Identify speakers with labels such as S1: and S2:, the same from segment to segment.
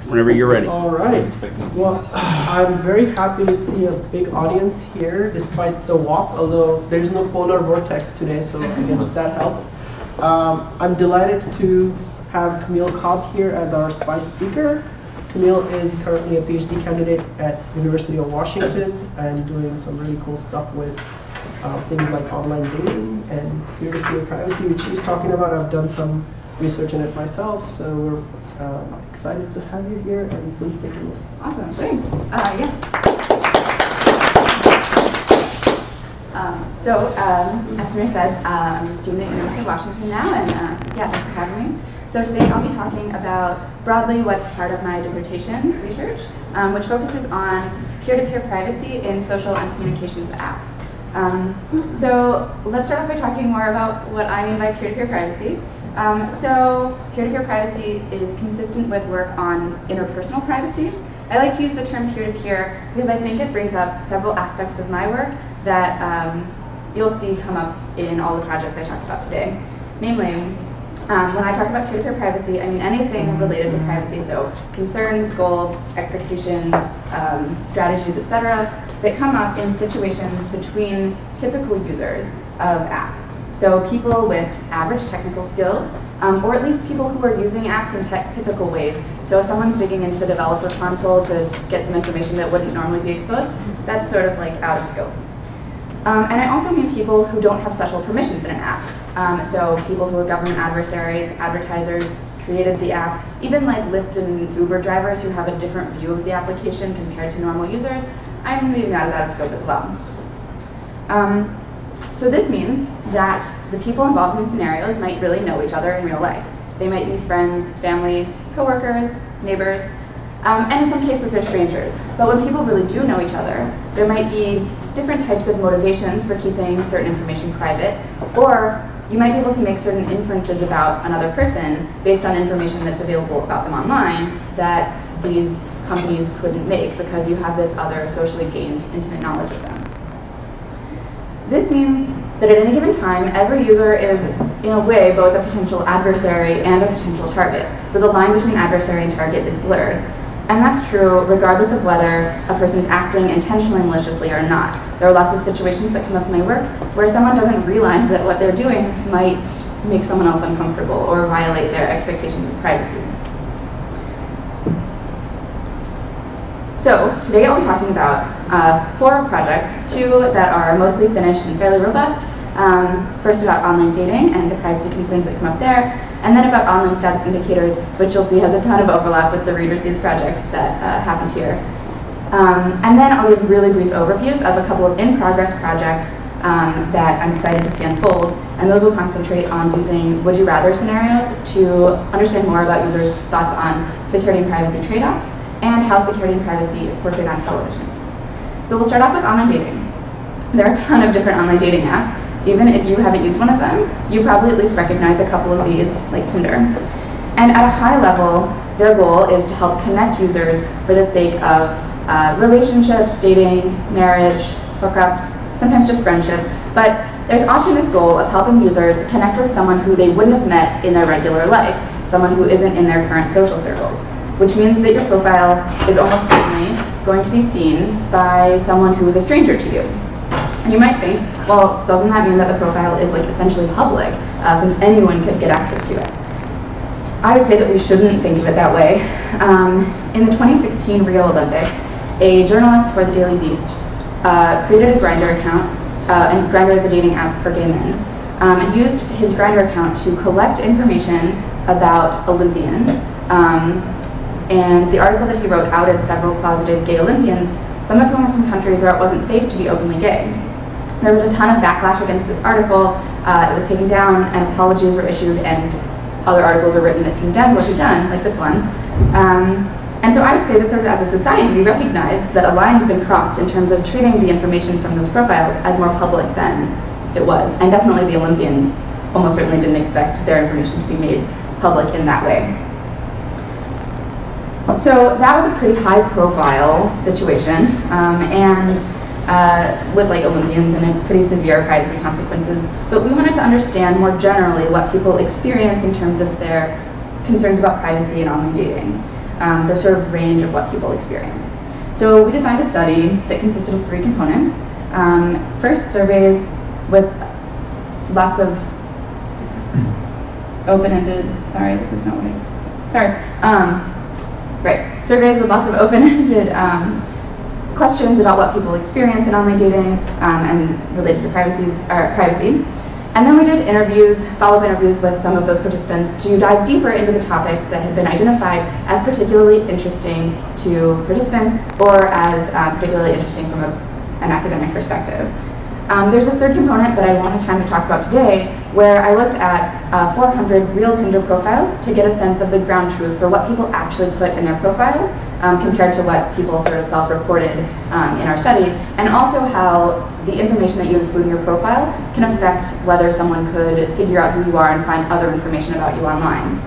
S1: Whenever you're ready.
S2: All right. Well, I'm very happy to see a big audience here despite the walk, although there's no polar vortex today, so I guess that helped. I'm delighted to have Camille Cobb here as our SPICE speaker. Camille is currently a PhD candidate at University of Washington and doing some really cool stuff with things like online dating and peer-to-peer privacy, which she's talking about. I've done some research in it myself, so we're excited to have you here, and please take it away.
S3: Awesome, thanks. As Samir said, I'm a student at University of Washington now, and thanks for having me. So today I'll be talking about broadly what's part of my dissertation research, which focuses on peer-to-peer privacy in social and communications apps. So let's start off by talking more about what I mean by peer-to-peer privacy. So peer-to-peer privacy is consistent with work on interpersonal privacy. I like to use the term peer-to-peer because I think it brings up several aspects of my work that you'll see come up in all the projects I talked about today. Namely, when I talk about peer-to-peer privacy, I mean anything related to privacy, so concerns, goals, expectations, strategies, etc., that come up in situations between typical users of apps. So people with average technical skills, or at least people who are using apps in typical ways. So if someone's digging into the developer console to get some information that wouldn't normally be exposed, that's sort of like out of scope. And I also mean people who don't have special permissions in an app. So people who are government adversaries, advertisers, created the app, even like Lyft and Uber drivers who have a different view of the application compared to normal users, I'm leaving that as out of scope as well. So this means that the people involved in scenarios might really know each other in real life. They might be friends, family, coworkers, neighbors, and in some cases they're strangers. But when people really do know each other, there might be different types of motivations for keeping certain information private, or you might be able to make certain inferences about another person based on information that's available about them online that these companies couldn't make because you have this other socially gained intimate knowledge of them. This means that at any given time, every user is, in a way, both a potential adversary and a potential target. So the line between adversary and target is blurred. And that's true regardless of whether a person's acting intentionally maliciously or not. There are lots of situations that come up in my work where someone doesn't realize that what they're doing might make someone else uncomfortable or violate their expectations of privacy. So today I'll be talking about 4 projects, 2 that are mostly finished and fairly robust. First about online dating and the privacy concerns that come up there, and then about online status indicators, which you'll see has a ton of overlap with the Read Receives project that happened here. And then I'll give really brief overviews of a couple of in-progress projects that I'm excited to see unfold, and those will concentrate on using would you rather scenarios to understand more about users' thoughts on security and privacy trade-offs, and how security and privacy is portrayed on television. So we'll start off with online dating. There are a ton of different online dating apps. Even if you haven't used one of them, you probably at least recognize a couple of these, like Tinder. And at a high level, their goal is to help connect users for the sake of relationships, dating, marriage, hookups, sometimes just friendship. But there's often this goal of helping users connect with someone who they wouldn't have met in their regular life, someone who isn't in their current social circles, which means that your profile is almost certainly going to be seen by someone who is a stranger to you. And you might think, well, doesn't that mean that the profile is like essentially public, since anyone could get access to it? I would say that we shouldn't think of it that way. In the 2016 Rio Olympics, a journalist for the Daily Beast created a Grindr account, and Grindr is a dating app for gay men, and used his Grindr account to collect information about Olympians. And the article that he wrote outed several closeted gay Olympians, some of whom were from countries where it wasn't safe to be openly gay. There was a ton of backlash against this article. It was taken down, and apologies were issued, and other articles are written that condemned what he'd done, like this one. And so I would say that sort of as a society, we recognize that a line had been crossed in terms of treating the information from those profiles as more public than it was. And definitely the Olympians almost certainly didn't expect their information to be made public in that way. So that was a pretty high-profile situation, with like Olympians and pretty severe privacy consequences. But we wanted to understand more generally what people experience in terms of their concerns about privacy and online dating. the sort of range of what people experience. So we designed a study that consisted of 3 components. First, surveys with lots of open-ended, sorry, this is not what I was, sorry. Right, surveys with lots of open-ended questions about what people experience in online dating and related to privacy. And then we did interviews, follow-up interviews with some of those participants to dive deeper into the topics that had been identified as particularly interesting to participants or as particularly interesting from an academic perspective. There's this third component that I won't have time to talk about today, where I looked at 400 real Tinder profiles to get a sense of the ground truth for what people actually put in their profiles compared to what people sort of self-reported in our study, and also how the information that you include in your profile can affect whether someone could figure out who you are and find other information about you online.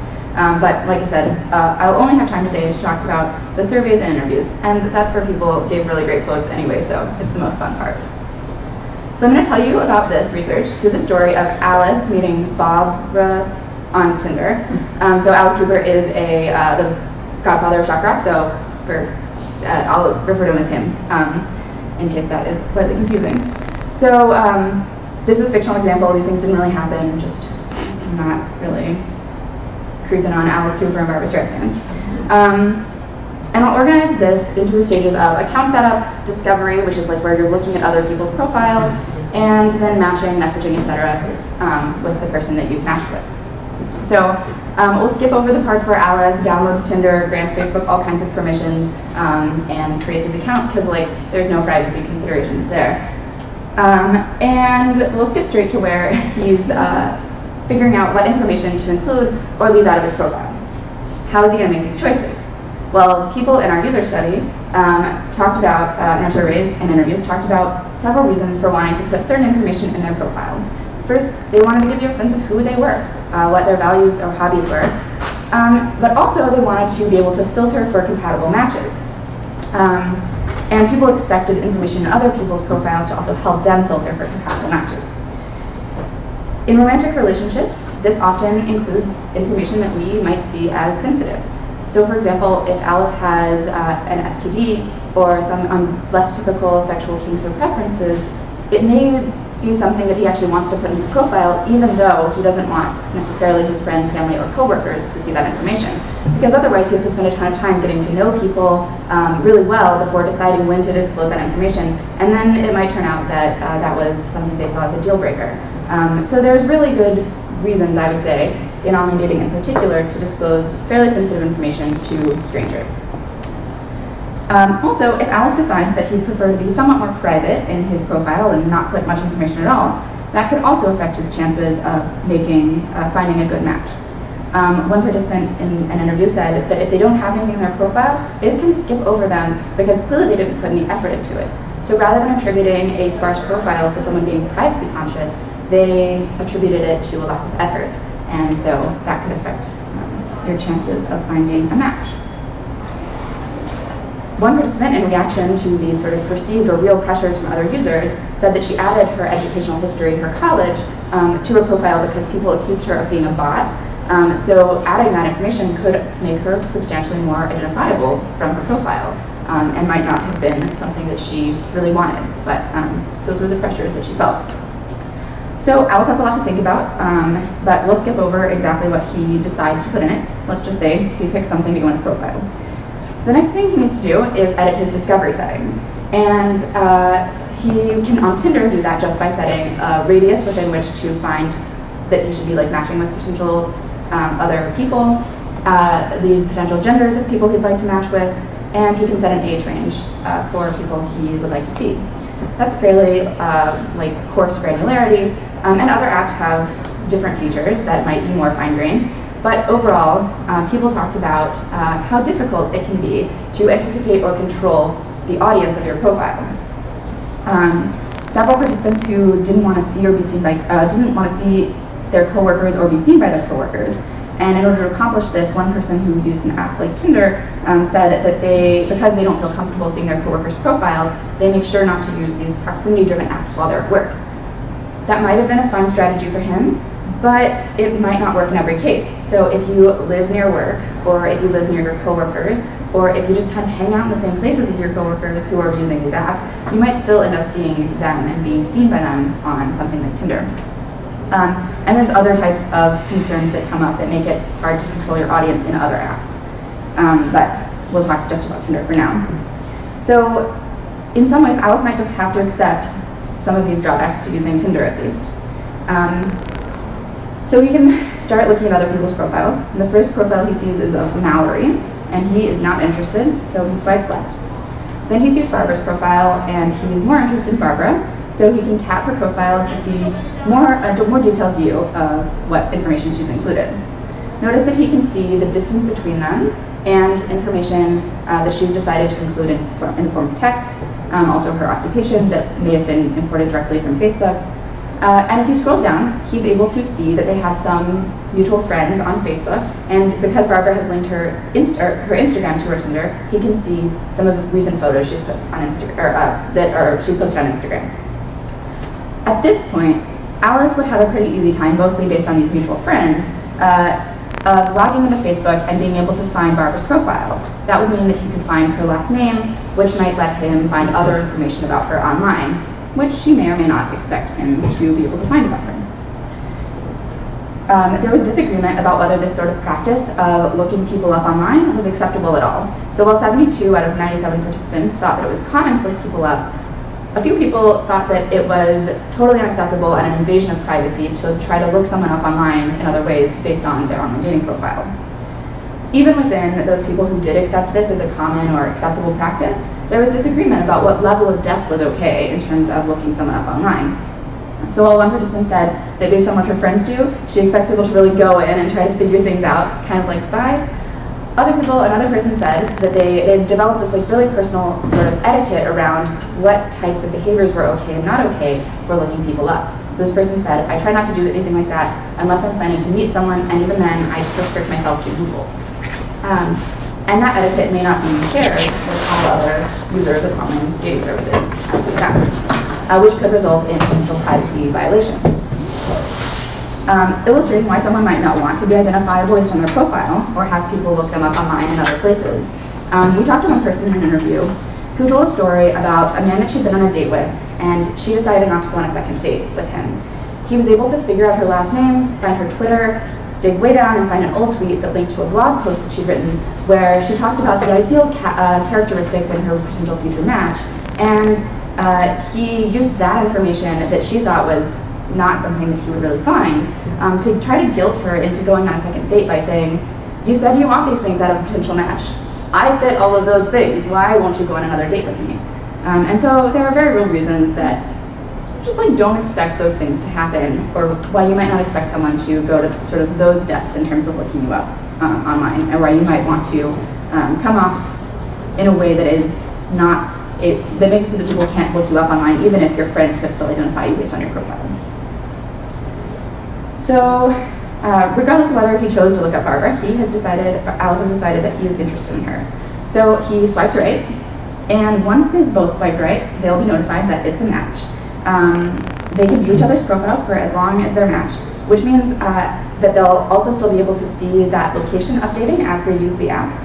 S3: But like I said, I'll only have time today to talk about the surveys and interviews, and that's where people gave really great quotes anyway, so it's the most fun part. So I'm going to tell you about this research through the story of Alice meeting Barbara on Tinder. So Alice Cooper is the godfather of shock rock, so I'll refer to him as him in case that is slightly confusing. So this is a fictional example. These things didn't really happen. Just not really creeping on Alice Cooper and Barbara Streisand. And I'll organize this into the stages of account setup, discovery, which is like where you're looking at other people's profiles, and then matching, messaging, etc. With the person that you've matched with. So we'll skip over the parts where Alice downloads Tinder, grants Facebook all kinds of permissions, and creates his account because there's no privacy considerations there. And we'll skip straight to where he's figuring out what information to include or leave out of his profile. How is he going to make these choices? Well, people in our user study talked about, in our surveys and interviews, talked about several reasons for wanting to put certain information in their profile. First, they wanted to give you a sense of who they were, what their values or hobbies were, but also they wanted to be able to filter for compatible matches. And people expected information in other people's profiles to also help them filter for compatible matches. In romantic relationships, this often includes information that we might see as sensitive. So for example, if Alice has an STD or some less typical sexual kinks or preferences, it may be something that he actually wants to put in his profile, even though he doesn't want necessarily his friends, family, or coworkers to see that information. Because otherwise he has to spend a ton of time getting to know people really well before deciding when to disclose that information. And then it might turn out that that was something they saw as a deal breaker. So there's really good reasons, I would say, in online dating in particular, to disclose fairly sensitive information to strangers. Also, if Alice decides that he'd prefer to be somewhat more private in his profile and not put much information at all, that could also affect his chances of finding a good match. One participant in an interview said that if they don't have anything in their profile, they just kind of skip over them because clearly they didn't put any effort into it. So rather than attributing a sparse profile to someone being privacy conscious, they attributed it to a lack of effort. And so that could affect your chances of finding a match. One participant, in reaction to these sort of perceived or real pressures from other users, said that she added her educational history in her college to her profile because people accused her of being a bot. So adding that information could make her substantially more identifiable from her profile and might not have been something that she really wanted. But those were the pressures that she felt. So Alice has a lot to think about, but we'll skip over exactly what he decides to put in it. Let's just say he picks something to go in his profile. The next thing he needs to do is edit his discovery setting. And he can, on Tinder, do that just by setting a radius within which to find that he should be matching with potential other people, the potential genders of people he'd like to match with, and he can set an age range for people he would like to see. That's fairly coarse granularity, and other apps have different features that might be more fine-grained. But overall, people talked about how difficult it can be to anticipate or control the audience of your profile. Several participants who didn't want to see or be seen by, didn't want to see their coworkers or be seen by their coworkers. And in order to accomplish this, one person who used an app like Tinder said that because they don't feel comfortable seeing their coworkers' profiles, they make sure not to use these proximity-driven apps while they're at work. That might have been a fine strategy for him, but it might not work in every case. So if you live near work, or if you live near your coworkers, or if you just kind of hang out in the same places as your coworkers who are using these apps, you might still end up seeing them and being seen by them on something like Tinder. And there's other types of concerns that come up that make it hard to control your audience in other apps. But we'll talk just about Tinder for now. So in some ways, Alice might just have to accept some of these drawbacks to using Tinder at least. So we can start looking at other people's profiles. And the first profile he sees is of Mallory, and he is not interested, so he swipes left. Then he sees Barbara's profile, and he's more interested in Barbara, so he can tap her profile to see a more detailed view of what information she's included. Notice that he can see the distance between them and information that she's decided to include in the form of text, also her occupation that may have been imported directly from Facebook. And if he scrolls down, he's able to see that they have some mutual friends on Facebook, and because Barbara has linked her Instagram to her Tinder, he can see some of the recent photos she's put on Instagram, she posted on Instagram. At this point, Alice would have a pretty easy time, mostly based on these mutual friends, of logging into Facebook and being able to find Barbara's profile. That would mean that he could find her last name, which might let him find other information about her online, which she may or may not expect him to be able to find about her. There was disagreement about whether this sort of practice of looking people up online was acceptable at all. So while 72 out of 97 participants thought that it was common to look people up, a few people thought that it was totally unacceptable and an invasion of privacy to try to look someone up online in other ways based on their online dating profile. Even within those people who did accept this as a common or acceptable practice, there was disagreement about what level of depth was okay in terms of looking someone up online. So while one participant said that based on what her friends do, she expects people to really go in and try to figure things out, kind of like spies, another person said that they developed this like really personal sort of etiquette around what types of behaviors were okay and not okay for looking people up. So this person said, I try not to do anything like that unless I'm planning to meet someone, and even then I just restrict myself to Google. And that etiquette may not be shared with all other users of online dating services, as we found, which could result in potential privacy violation. Illustrating why someone might not want to be identifiable based on their profile, or have people look them up online in other places. We talked to one person in an interview who told a story about a man that she'd been on a date with, and she decided not to go on a second date with him. He was able to figure out her last name, find her Twitter, dig way down and find an old tweet that linked to a blog post that she'd written where she talked about the ideal characteristics in her potential future match, and he used that information that she thought was not something that he would really find to try to guilt her into going on a second date by saying, you said you want these things out of a potential match. I fit all of those things. Why won't you go on another date with me? And so there are very real reasons that just like don't expect those things to happen, or why you might not expect someone to go to sort of those depths in terms of looking you up online, and why you might want to come off in a way that is not that makes it so that people can't look you up online, even if your friends could still identify you based on your profile. So regardless of whether he chose to look up Barbara, Alice has decided that he is interested in her. So he swipes right, and once they've both swiped right, they'll be notified that it's a match. They can view each other's profiles for as long as they're matched, which means that they'll also still be able to see that location updating as they use the apps.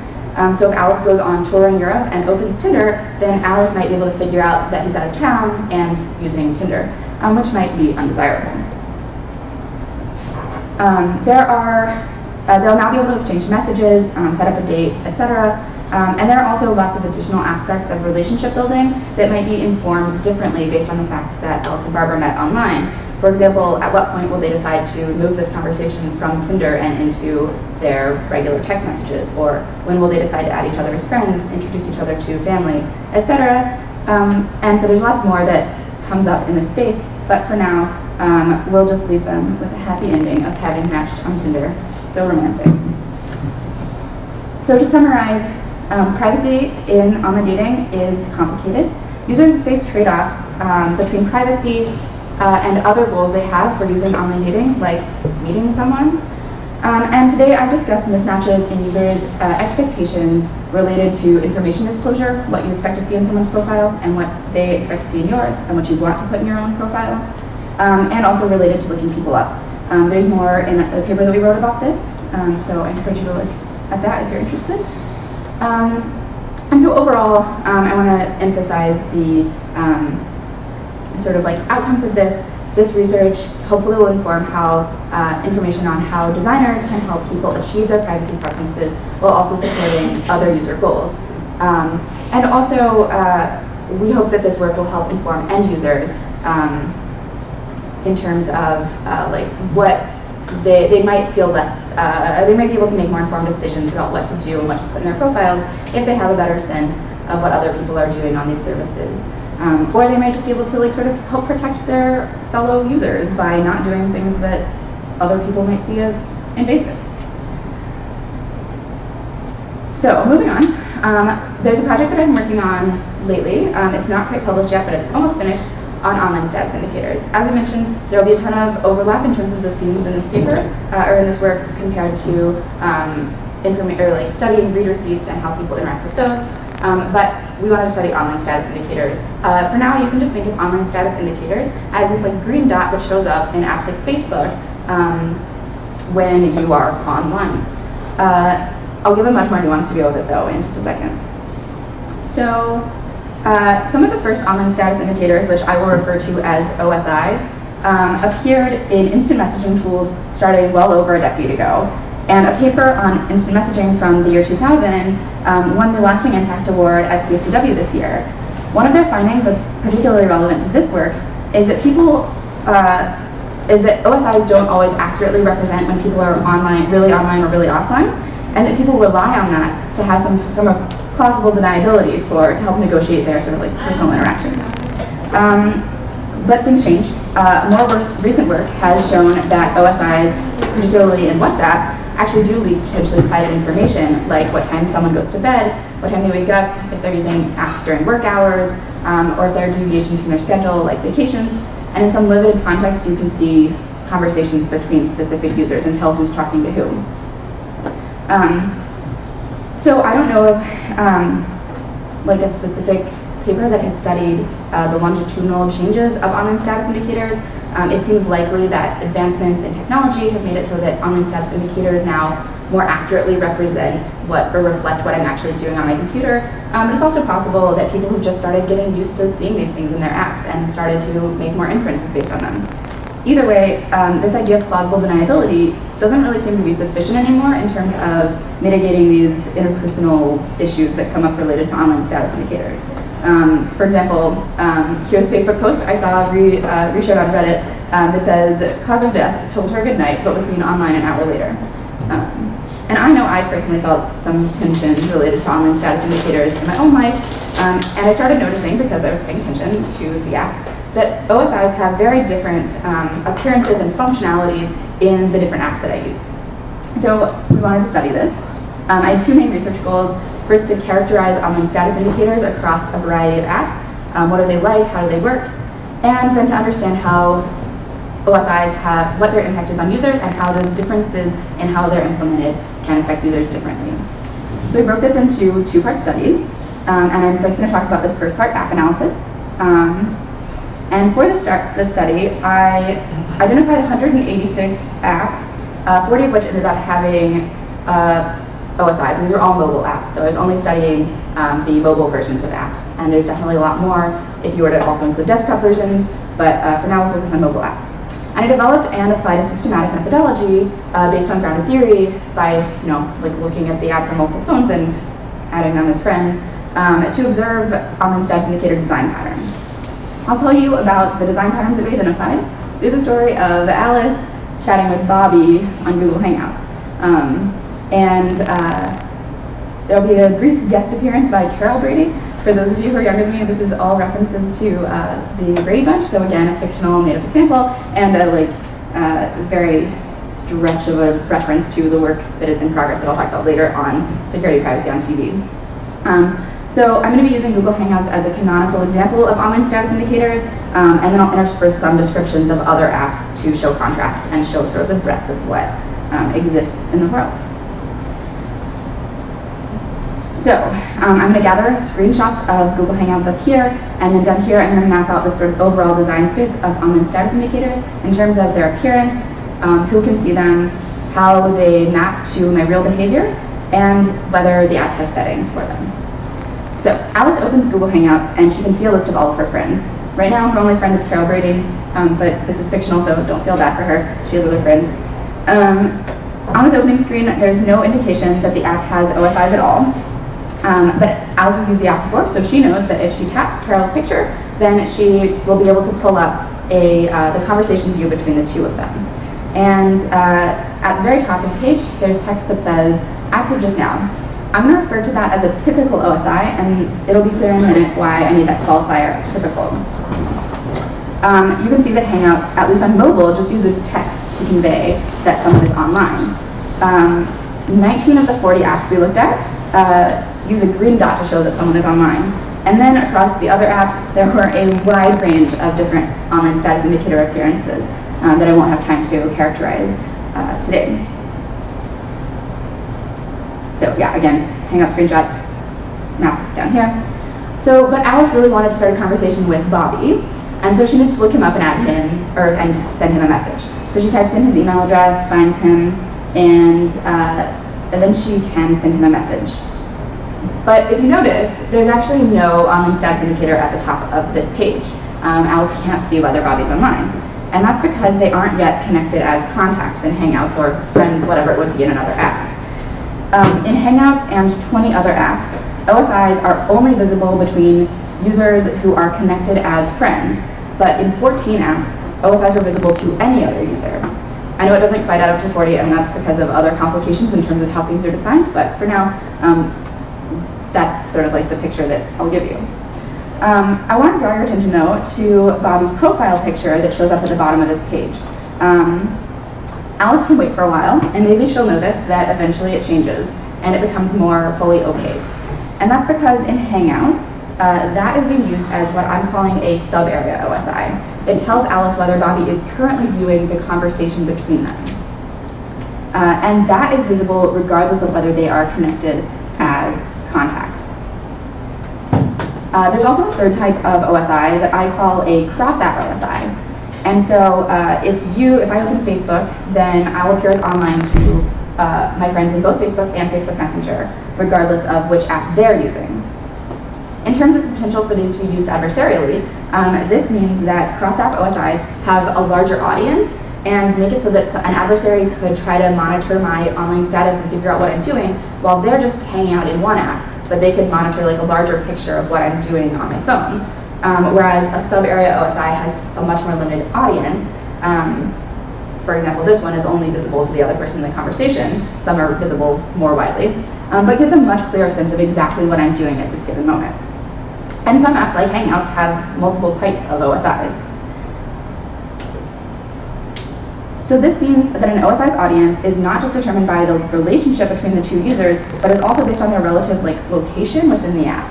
S3: So if Alice goes on tour in Europe and opens Tinder, then Alice might be able to figure out that he's out of town and using Tinder, which might be undesirable. They'll now be able to exchange messages, set up a date, etc. And there are also lots of additional aspects of relationship building that might be informed differently based on the fact that Alice and Barbara met online. For example, at what point will they decide to move this conversation from Tinder and into their regular text messages? Or when will they decide to add each other as friends, introduce each other to family, etc.? And so there's lots more that comes up in this space, but for now, we'll just leave them with a happy ending of having matched on Tinder. So romantic. So to summarize, privacy in online dating is complicated. Users face trade-offs between privacy and other goals they have for using online dating, like meeting someone. And today I've discussed mismatches in users' expectations related to information disclosure, what you expect to see in someone's profile, and what they expect to see in yours, and what you want to put in your own profile, and also related to looking people up. There's more in the paper that we wrote about this, so I encourage you to look at that if you're interested. And so overall, I want to emphasize the sort of like outcomes of this. This research hopefully will inform how information on how designers can help people achieve their privacy preferences while also supporting other user goals. And also, we hope that this work will help inform end users in terms of like what they might feel less, they might be able to make more informed decisions about what to do and what to put in their profiles if they have a better sense of what other people are doing on these services. Or they might just be able to like sort of help protect their fellow users by not doing things that other people might see as invasive. So moving on, there's a project that I've been working on lately. It's not quite published yet, but it's almost finished, on online status indicators. As I mentioned, there will be a ton of overlap in terms of the themes in this paper, or in this work, compared to like studying read receipts and how people interact with those. But we wanted to study online status indicators. For now, you can just think of online status indicators as this like green dot that shows up in apps like Facebook when you are online. I'll give a much more nuanced view of it though in just a second. So some of the first online status indicators, which I will refer to as OSIs, appeared in instant messaging tools starting well over a decade ago. And a paper on instant messaging from the year 2000 won the Lasting Impact Award at CSCW this year. One of their findings that's particularly relevant to this work is that OSIs don't always accurately represent when people are really online or really offline, and that people rely on that to have some plausible deniability to help negotiate their sort of like personal interaction. But things change. More recent work has shown that OSIs, particularly in WhatsApp, actually do leak potentially private information, like what time someone goes to bed, what time they wake up, if they're using apps during work hours, or if there are deviations from their schedule, like vacations. And in some limited context, you can see conversations between specific users and tell who's talking to whom. So I don't know of like a specific paper that has studied the longitudinal changes of online status indicators. It seems likely that advancements in technology have made it so that online status indicators now more accurately represent or reflect what I'm actually doing on my computer. But it's also possible that people have just started getting used to seeing these things in their apps and started to make more inferences based on them. Either way, this idea of plausible deniability doesn't really seem to be sufficient anymore in terms of mitigating these interpersonal issues that come up related to online status indicators. For example, here's a Facebook post I saw reshared on Reddit that says, "Cause of death, told her good night, but was seen online an hour later." And I know I personally felt some tension related to online status indicators in my own life, and I started noticing, because I was paying attention to the apps, that OSIs have very different appearances and functionalities in the different apps that I use. So we wanted to study this. I had two main research goals. First, to characterize online status indicators across a variety of apps. What are they like? How do they work? And then to understand how OSIs what their impact is on users and how those differences in how they're implemented can affect users differently. So we broke this into two-part study. And I'm first going to talk about this first part, app analysis. And for the study, I identified 186 apps, 40 of which ended up having OSIs. These are all mobile apps, so I was only studying the mobile versions of apps. And there's definitely a lot more if you were to also include desktop versions, but for now we'll focus on mobile apps. And I developed and applied a systematic methodology based on grounded theory by like looking at the apps on multiple phones and adding them as friends to observe online status indicator design patterns. I'll tell you about the design patterns that we identified through the story of Alice chatting with Bobby on Google Hangouts. There'll be a brief guest appearance by Carol Brady. For those of you who are younger than me, this is all references to the Brady Bunch. So again, a fictional made-up example and a very stretch of a reference to the work that is in progress that I'll talk about later on security privacy on TV. So I'm going to be using Google Hangouts as a canonical example of online status indicators, and then I'll intersperse some descriptions of other apps to show contrast and show sort of the breadth of what exists in the world. So I'm going to gather screenshots of Google Hangouts up here, and then down here I'm going to map out this sort of overall design space of online status indicators in terms of their appearance, who can see them, how they map to my real behavior, and whether the app has settings for them. So Alice opens Google Hangouts and she can see a list of all of her friends. Right now her only friend is Carol Brady, but this is fictional, so don't feel bad for her. She has other friends. On this opening screen, there's no indication that the app has OSIs at all. But Alice has used the app before, so she knows that if she taps Carol's picture, then she will be able to pull up the conversation view between the two of them. And at the very top of the page, there's text that says, active just now. I'm going to refer to that as a typical OSI, and it'll be clear in a minute why I need that qualifier, typical. You can see that Hangouts, at least on mobile, just uses text to convey that someone is online. 19 of the 40 apps we looked at use a green dot to show that someone is online. And then across the other apps, there were a wide range of different online status indicator appearances that I won't have time to characterize today. So yeah, again, Hangout screenshots, map down here. So, but Alice really wanted to start a conversation with Bobby, and so she needs to look him up and add him, and send him a message. So she types in his email address, finds him, and then she can send him a message. But if you notice, there's actually no online status indicator at the top of this page. Alice can't see whether Bobby's online. And that's because they aren't yet connected as contacts in Hangouts or friends, whatever it would be in another app. In Hangouts and 20 other apps, OSIs are only visible between users who are connected as friends. But in 14 apps, OSIs are visible to any other user. I know it doesn't quite add up to 40, and that's because of other complications in terms of how things are defined, but for now, that's sort of like the picture that I'll give you. I want to draw your attention, though, to Bobby's profile picture that shows up at the bottom of this page. Alice can wait for a while, and maybe she'll notice that eventually it changes, and it becomes more fully opaque. And that's because in Hangouts, that is being used as what I'm calling a sub-area OSI. It tells Alice whether Bobby is currently viewing the conversation between them. And that is visible regardless of whether they are connected as contacts. There's also a third type of OSI that I call a cross-app OSI. And so if I open Facebook, then I'll appear as online to my friends in both Facebook and Facebook Messenger, regardless of which app they're using. In terms of the potential for these to be used adversarially, this means that cross-app OSIs have a larger audience and make it so that an adversary could try to monitor my online status and figure out what I'm doing while they're just hanging out in one app, but they could monitor like a larger picture of what I'm doing on my phone. Whereas a sub-area OSI has a much more limited audience. For example, this one is only visible to the other person in the conversation. Some are visible more widely, but gives a much clearer sense of exactly what I'm doing at this given moment. And some apps like Hangouts have multiple types of OSIs. So this means that an OSI's audience is not just determined by the relationship between the two users, but is also based on their relative location within the app.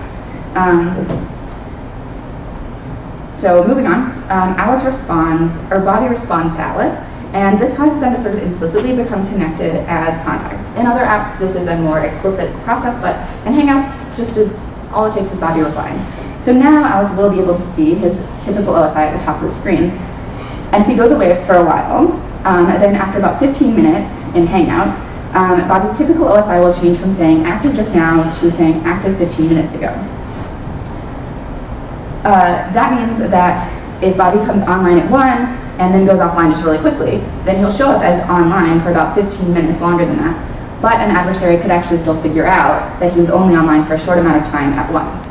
S3: So moving on, Bobby responds to Alice, and this causes them to sort of implicitly become connected as contacts. In other apps, this is a more explicit process, but in Hangouts, all it takes is Bobby replying. So now Alice will be able to see his typical OSI at the top of the screen. And if he goes away for a while, then after about 15 minutes in Hangouts, Bobby's typical OSI will change from saying active just now to saying active 15 minutes ago. That means that if Bobby comes online at 1 and then goes offline just really quickly, then he'll show up as online for about 15 minutes longer than that. But an adversary could actually still figure out that he was only online for a short amount of time at 1.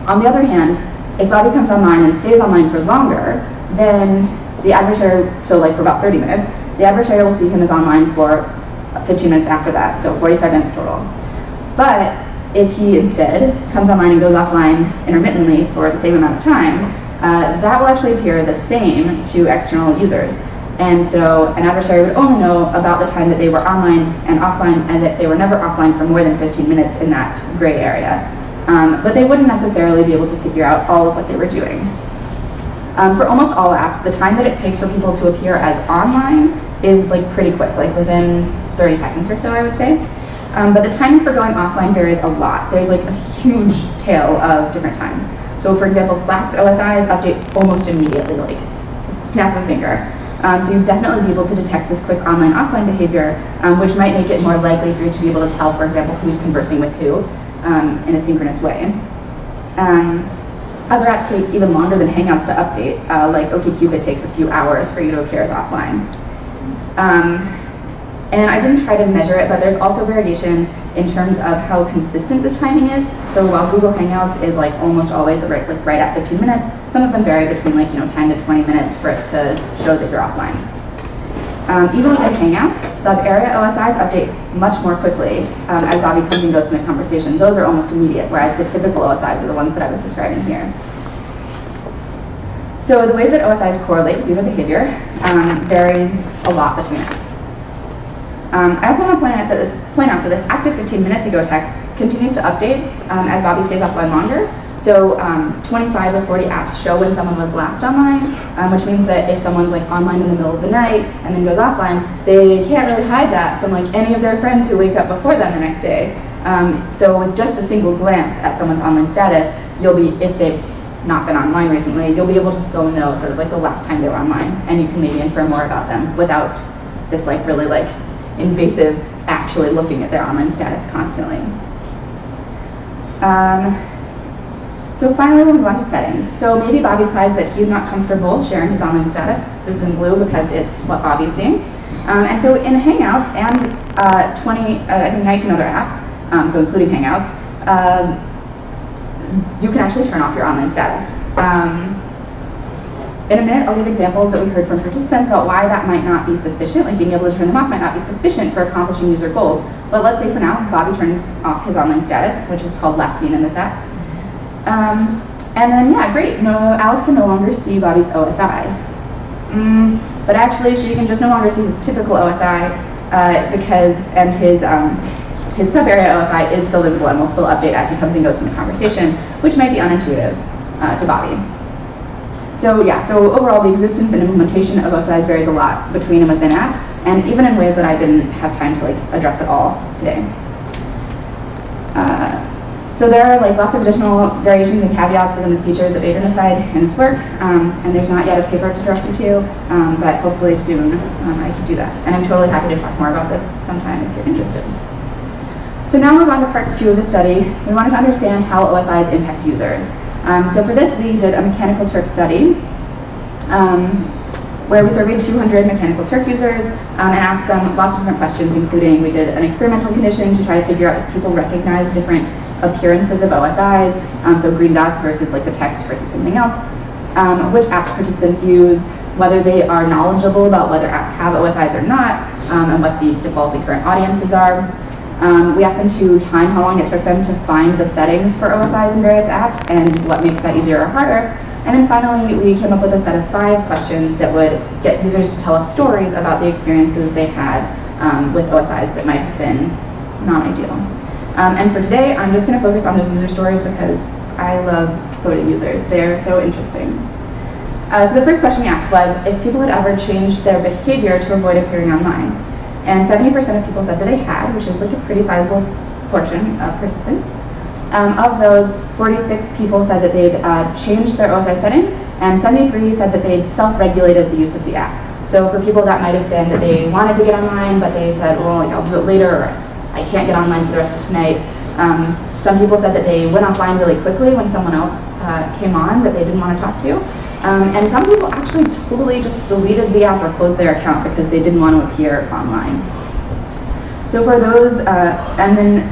S3: On the other hand, if Bobby comes online and stays online for longer, then the adversary, so like for about 30 minutes, the adversary will see him as online for 15 minutes after that, so 45 minutes total. But if he instead comes online and goes offline intermittently for the same amount of time, that will actually appear the same to external users. And so an adversary would only know about the time that they were online and offline, and that they were never offline for more than 15 minutes in that gray area. But they wouldn't necessarily be able to figure out all of what they were doing. For almost all apps, the time that it takes for people to appear as online is pretty quick, within 30 seconds or so, I would say. But the timing for going offline varies a lot. There's a huge tail of different times. So for example, Slack's OSIs update almost immediately, snap of a finger. So you'd definitely be able to detect this quick online-offline behavior, which might make it more likely for you to be able to tell, for example, who's conversing with who in a synchronous way. Other apps take even longer than Hangouts to update, like OkCupid takes a few hours for you to appear as offline. And I didn't try to measure it, but there's also variation in terms of how consistent this timing is. So while Google Hangouts is like almost always right at 15 minutes, some of them vary between 10 to 20 minutes for it to show that you're offline. Even within Hangouts, sub-area OSIs update much more quickly as Bobby comes and goes from a conversation. Those are almost immediate, whereas the typical OSIs are the ones that I was describing here. So the ways that OSIs correlate with user behavior varies a lot between apps. I also want to point out that this active 15 minutes ago text continues to update as Bobby stays offline longer. So 25 or 40 apps show when someone was last online, which means that if someone's like online in the middle of the night and then goes offline, they can't really hide that from like any of their friends who wake up before them the next day. So with just a single glance at someone's online status, you'll be, if they've not been online recently, you'll be able to still know sort of like the last time they were online, and you can maybe infer more about them without this like really like invasive actually looking at their online status constantly. So finally, we'll move on to settings. So maybe Bobby decides that he's not comfortable sharing his online status. This is in blue because it's what Bobby's seeing. And so in Hangouts and I think 19 other apps, so including Hangouts, you can actually turn off your online status. In a minute, I'll give examples that we heard from participants about why that might not be sufficient, like being able to turn them off might not be sufficient for accomplishing user goals. But let's say for now, Bobby turns off his online status, which is called last seen in this app. And then, yeah, great, Alice can no longer see Bobby's OSI. But actually, she can just no longer see his typical OSI and his sub-area OSI is still visible and will still update as he comes and goes from the conversation, which might be unintuitive to Bobby. So yeah, so overall the existence and implementation of OSIs varies a lot between and within apps, and even in ways that I didn't have time to address at all today. So there are lots of additional variations and caveats within the features that we identified in this work, and there's not yet a paper to direct you to, but hopefully soon I can do that. And I'm totally happy to talk more about this sometime if you're interested. So now we're on to part 2 of the study. We wanted to understand how OSIs impact users. So for this, we did a Mechanical Turk study where we surveyed 200 Mechanical Turk users and asked them lots of different questions, including we did an experimental condition to try to figure out if people recognize different appearances of OSIs, so green dots versus the text versus something else, which apps participants use, whether they are knowledgeable about whether apps have OSIs or not, and what the default and current audiences are. We asked them to time how long it took them to find the settings for OSIs in various apps and what makes that easier or harder. And then finally, we came up with a set of 5 questions that would get users to tell us stories about the experiences they had with OSIs that might have been non-ideal. And for today, I'm just going to focus on those user stories because I love quoted users. They're so interesting. So the first question we asked was if people had ever changed their behavior to avoid appearing online. And 70% of people said that they had, which is a pretty sizable portion of participants. Of those, 46 people said that they'd changed their OSI settings, and 73 said that they'd self-regulated the use of the app. So for people, that might have been that they wanted to get online, but they said, well, I'll do it later, or I can't get online for the rest of tonight. Some people said that they went offline really quickly when someone else came on that they didn't want to talk to. And some people actually totally just deleted the app or closed their account because they didn't want to appear online. So for those, and then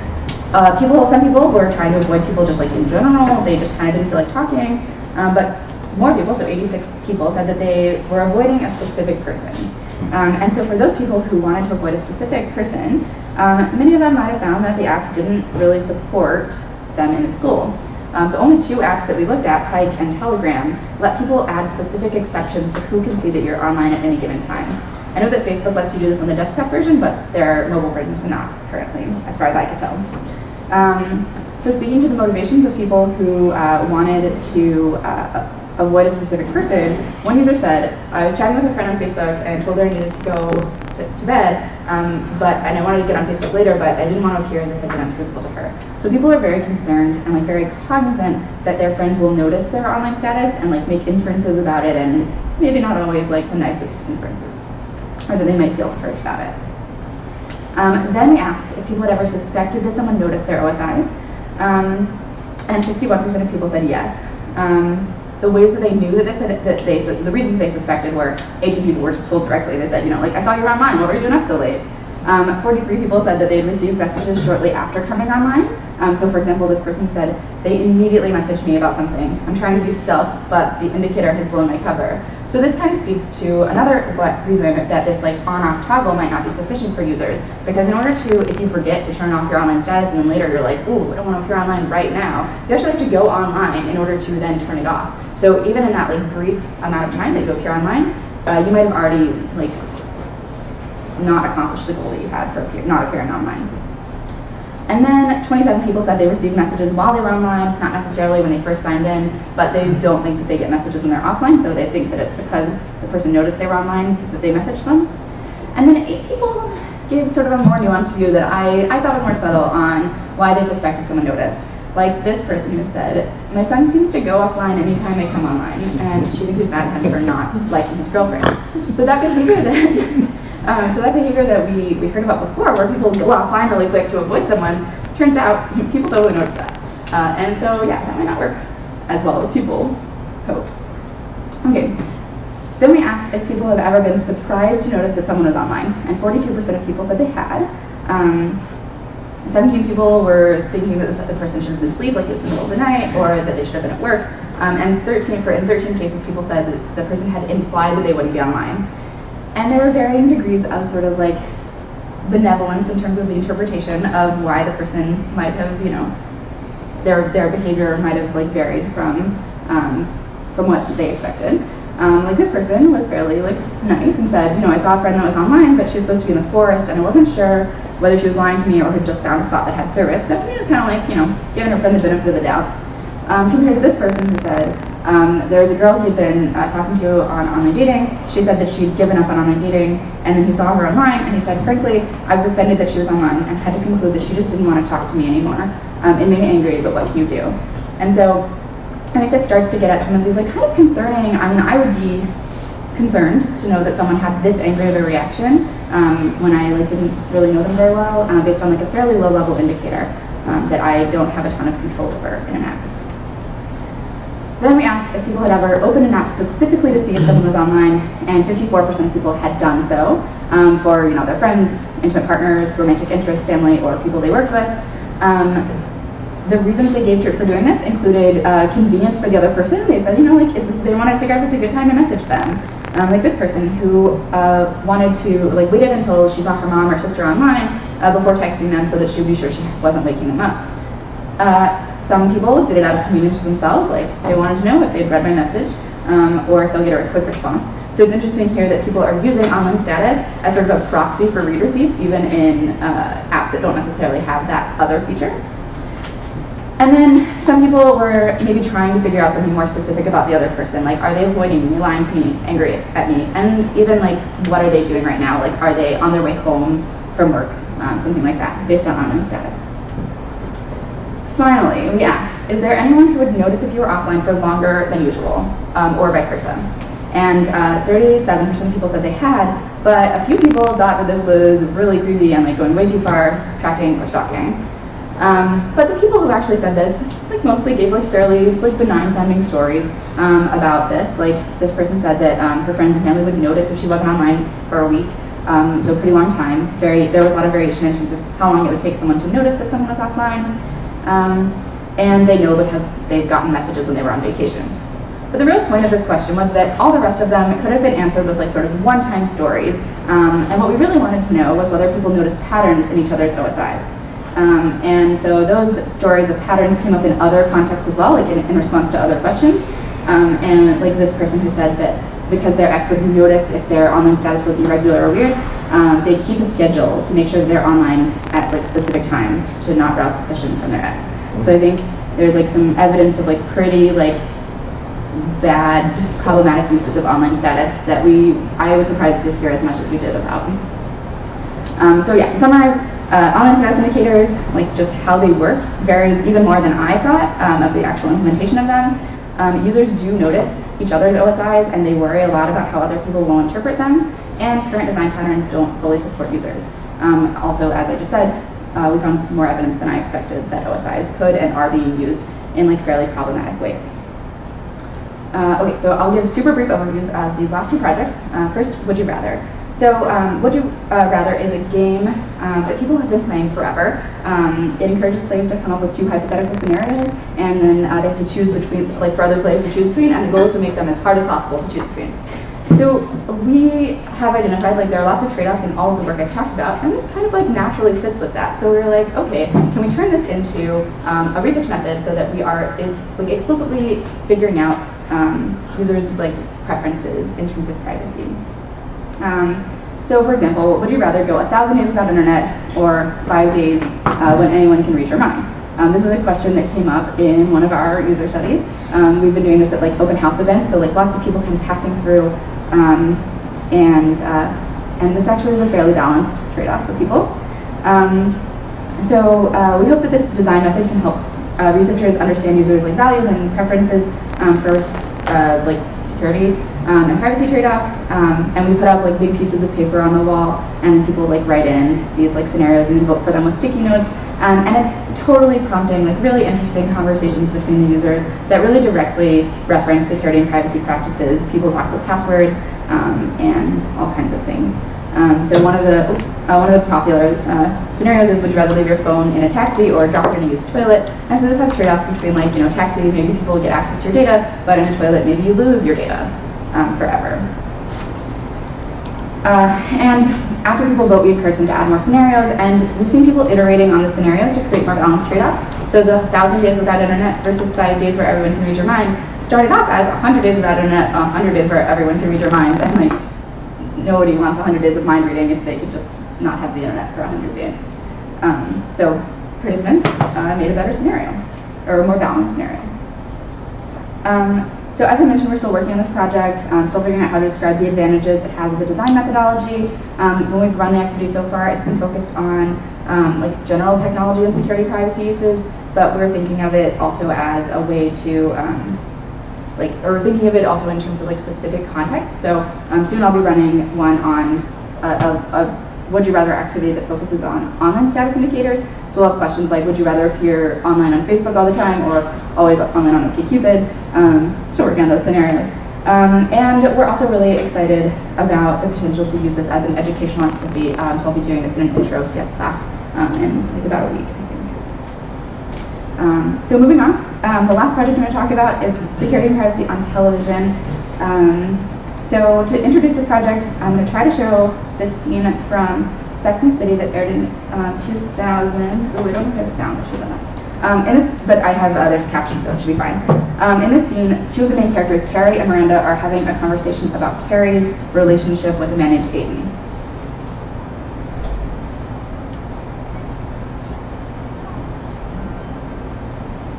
S3: some people were trying to avoid people just in general. They just kind of didn't feel like talking. But more people, so 86 people, said that they were avoiding a specific person. And so for those people who wanted to avoid a specific person, many of them might have found that the apps didn't really support them in the school. So only 2 apps that we looked at, Hike and Telegram, let people add specific exceptions to who can see that you're online at any given time. I know that Facebook lets you do this on the desktop version, but their mobile versions are not currently, as far as I could tell. So speaking to the motivations of people who wanted to avoid a specific person, one user said, I was chatting with a friend on Facebook and told her I needed to go to bed, and I wanted to get on Facebook later, but I didn't want to appear as if I'd been untruthful to her. So people are very concerned and like very cognizant that their friends will notice their online status and like make inferences about it, and maybe not always like the nicest inferences, or that they might feel hurt about it. Then we asked if people had ever suspected that someone noticed their OSIs, and 61% of people said yes. The ways that they knew that the reasons they suspected were 18 people were just told directly. They said, like, I saw you online, what were you doing up so late? 43 people said that they'd received messages shortly after coming online. So for example, this person said, they immediately messaged me about something. I'm trying to be stealth, but the indicator has blown my cover. So this kind of speaks to another reason that this like on-off toggle might not be sufficient for users. Because in order to, if you forget to turn off your online status and then later you're like, ooh, I don't want to appear online right now, you actually have to go online in order to then turn it off. So even in that like brief amount of time that you appear online, you might have already like not accomplished the goal that you had for not appearing online. And then 27 people said they received messages while they were online, not necessarily when they first signed in, but they don't think that they get messages when they're offline, so they think that it's because the person noticed they were online that they messaged them. And then 8 people gave sort of a more nuanced view that I thought was more subtle on why they suspected someone noticed. Like this person who said, my son seems to go offline anytime I come online, and she thinks he's mad at him for not liking his girlfriend. So that behavior that we heard about before, where people go offline really quick to avoid someone, turns out people totally notice that. And so yeah, that might not work as well as people hope. Okay, then we asked if people have ever been surprised to notice that someone was online, and 42% of people said they had. 17 people were thinking that the person should have been asleep, like it's in the middle of the night, or that they should have been at work. And in 13 cases, people said that the person had implied that they wouldn't be online. And there were varying degrees of sort of like benevolence in terms of the interpretation of why the person might have, their behavior might have like varied from what they expected. Like this person was fairly like nice and said, I saw a friend that was online, but she was supposed to be in the forest, and I wasn't sure whether she was lying to me or had just found a spot that had service. So it was kind of like, giving her friend the benefit of the doubt. Compared to this person who said, there was a girl he'd been talking to on online dating. She said that she'd given up on online dating, and then he saw her online, and he said, frankly, I was offended that she was online and had to conclude that she just didn't want to talk to me anymore. It made me angry, but what can you do? And so I think this starts to get at some of these like kind of concerning, I would be concerned to know that someone had this angry of a reaction when I like didn't really know them very well, based on like a fairly low level indicator that I don't have a ton of control over in an app. Then we asked if people had ever opened an app specifically to see if someone was online, and 54% of people had done so for their friends, intimate partners, romantic interests, family, or people they worked with. The reasons they gave for doing this included convenience for the other person. They said, they wanted to figure out if it's a good time to message them. Like this person who wanted to waited until she saw her mom or sister online before texting them so that she would be sure she wasn't waking them up. Some people did it out of convenience for themselves, like they wanted to know if they'd read my message or if they'll get a quick response. So it's interesting here that people are using online status as sort of a proxy for read receipts, even in apps that don't necessarily have that other feature. And then some people were maybe trying to figure out something more specific about the other person, like are they avoiding me, lying to me, angry at me, and even like what are they doing right now, like are they on their way home from work, something like that, based on online status. Finally, we asked, is there anyone who would notice if you were offline for longer than usual, or vice versa? And 37% of people said they had, but a few people thought that this was really creepy and like going way too far, tracking or stalking. But the people who actually said this, mostly gave fairly benign sounding stories about this. Like this person said that her friends and family would notice if she wasn't online for a week, so a pretty long time. There was a lot of variation in terms of how long it would take someone to notice that someone was offline. And they know because they've gotten messages when they were on vacation. But the real point of this question was that all the rest of them could have been answered with sort of one-time stories. And what we really wanted to know was whether people noticed patterns in each other's OSIs. And so those stories of patterns came up in other contexts as well, in response to other questions. And like this person who said that because their ex would notice if their online status was irregular or weird, they keep a schedule to make sure that they're online at specific times to not rouse suspicion from their ex. So I think there's some evidence of pretty bad, problematic uses of online status that I was surprised to hear as much as we did about. So yeah, to summarize, online status indicators, like just how they work, varies even more than I thought of the actual implementation of them. Users do notice each other's OSIs, and they worry a lot about how other people will interpret them, and current design patterns don't fully support users. Also, as I just said, we found more evidence than I expected that OSIs could and are being used in like fairly problematic ways. Okay, so I'll give super brief overviews of these last two projects. First, Would You Rather. So Would You Rather is a game that people have been playing forever. It encourages players to come up with two hypothetical scenarios, and then they have to choose between, like for other players to choose between, and the goal is to make them as hard as possible to choose between. So we have identified like there are lots of trade-offs in all of the work I've talked about, and this kind of like naturally fits with that. So we're like, okay, can we turn this into a research method so that we are like explicitly figuring out users' like preferences in terms of privacy. So for example, would you rather go 1,000 days without internet or 5 days when anyone can read your mind? This was a question that came up in one of our user studies. We've been doing this at like open house events, so like lots of people kind of passing through, and this actually is a fairly balanced trade-off for people. So we hope that this design method can help researchers understand users' like values and preferences for like security and privacy trade-offs. And we put up like big pieces of paper on the wall, and then people like write in these like scenarios and then vote for them with sticky notes. And it's totally prompting like really interesting conversations between the users that really directly reference security and privacy practices. People talk about passwords and all kinds of things. So one of the popular scenarios is, would you rather leave your phone in a taxi or drop it in a used toilet? And so this has trade-offs between like, you know, taxi, maybe people get access to your data, but in a toilet, maybe you lose your data forever. And after people vote, we encourage them to add more scenarios, and we've seen people iterating on the scenarios to create more balanced trade-offs. So the 1,000 days without internet versus 5 days where everyone can read your mind started off as 100 days without internet, 100 days where everyone can read your mind, and like nobody wants 100 days of mind reading if they could just not have the internet for 100 days. So participants made a better scenario, or a more balanced scenario. So as I mentioned, we're still working on this project, still figuring out how to describe the advantages it has as a design methodology. When we've run the activity so far, it's been focused on like general technology and security privacy uses, but we're thinking of it also as a way to or thinking of it also in terms of like specific context. So soon I'll be running one on a would you rather activity that focuses on online status indicators. So we'll have questions like, would you rather appear online on Facebook all the time or always online on OkCupid? Still working on those scenarios. And we're also really excited about the potential to use this as an educational activity. So I'll be doing this in an intro CS class in like about a week, I think. So moving on, the last project I'm going to talk about is security and privacy on television. So to introduce this project, I'm going to try to show this scene from Sex and the City that aired in 2000. Oh, we don't have sound. I should have done that. But I have there's captions, so it should be fine. In this scene, two of the main characters, Carrie and Miranda, are having a conversation about Carrie's relationship with a man named Aiden.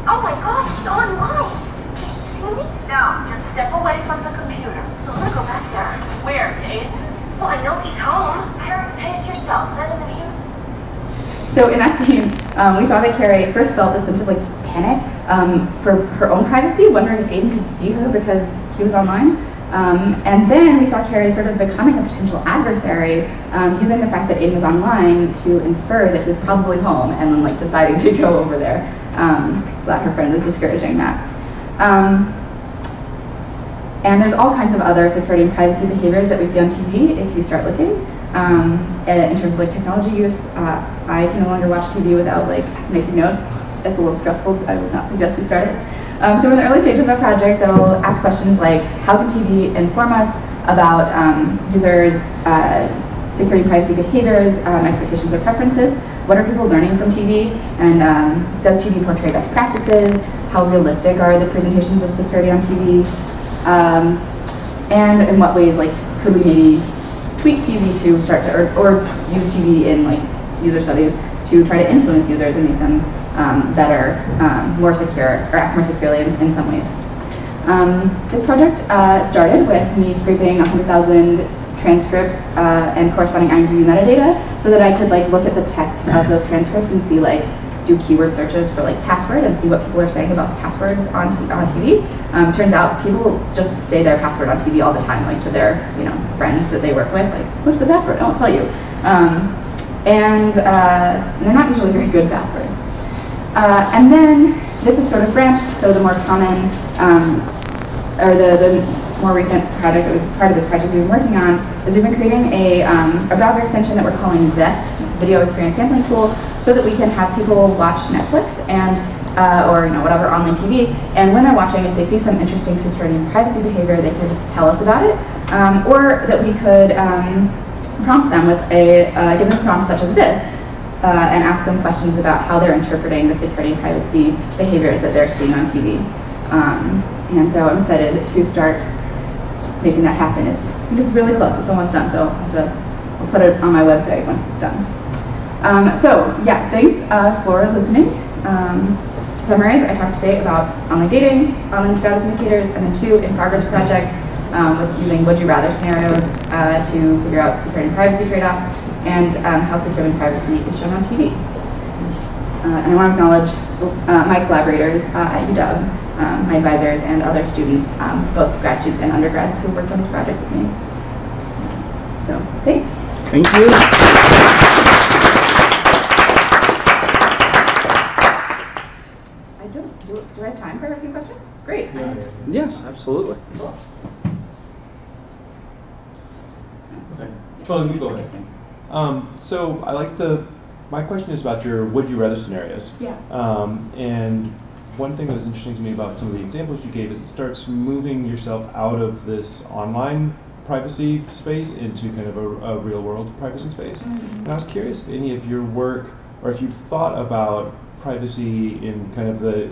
S1: Oh my God, he's online. Can you see me? No, just step away from the computer. I'm gonna go back there. Where? To Aiden's? Well, I know he's home. Pace yourself. Send him an email.
S3: So in that scene, we saw that Carrie first felt a sense of like panic for her own privacy, wondering if Aiden could see her because he was online. And then we saw Carrie sort of becoming a potential adversary, using the fact that Aiden was online to infer that he was probably home, and then like deciding to go over there. That her friend was discouraging that. And there's all kinds of other security and privacy behaviors that we see on TV if you start looking. In terms of like technology use, I can no longer watch TV without like making notes. It's a little stressful. I would not suggest we start it. So in the early stages of the project, they'll ask questions like, how can TV inform us about users' security and privacy behaviors, expectations or preferences? What are people learning from TV? And does TV portray best practices? How realistic are the presentations of security on TV? And in what ways, like, could we maybe tweak TV to start to, or use TV in like user studies to try to influence users and make them better, more secure, or act more securely in some ways. This project started with me scraping 100,000 transcripts and corresponding IMDb metadata so that I could like look at the text of those transcripts and see like do keyword searches for like password and see what people are saying about passwords on TV. Turns out people just say their password on TV all the time, like to their friends that they work with, like what's the password? I won't tell you. And they're not usually very good passwords. And then this is sort of branched, so the more common, or the more recent project, part of this project we've been working on, is we've been creating a browser extension that we're calling Zest, Video Experience Sampling Tool, so that we can have people watch Netflix and or whatever online TV, and when they're watching, if they see some interesting security and privacy behavior, they could tell us about it, or that we could prompt them with give them prompts such as this, and ask them questions about how they're interpreting the security and privacy behaviors that they're seeing on TV. And so I'm excited to start making that happen. It's really close. It's almost done, so I'll put it on my website once it's done. So yeah, thanks for listening. To summarize, I talked today about online dating, online status indicators, and then 2 in-progress projects with using would you rather scenarios to figure out security and privacy trade-offs, and how security and privacy is shown on TV. And I want to acknowledge my collaborators at UW, my advisors, and other students, both grad students and undergrads who worked on these projects with me. So, thanks.
S2: Thank you.
S3: Do I have time for a few questions? Great.
S2: Yes, absolutely.
S3: Cool.
S4: Okay. Well, you go ahead. So I like my question is about your would you rather scenarios.
S3: Yeah.
S4: And one thing that was interesting to me about some of the examples you gave is it starts moving yourself out of this online privacy space into kind of a real world privacy space. Mm-hmm. And I was curious if any of your work, or if you've thought about privacy in kind of the,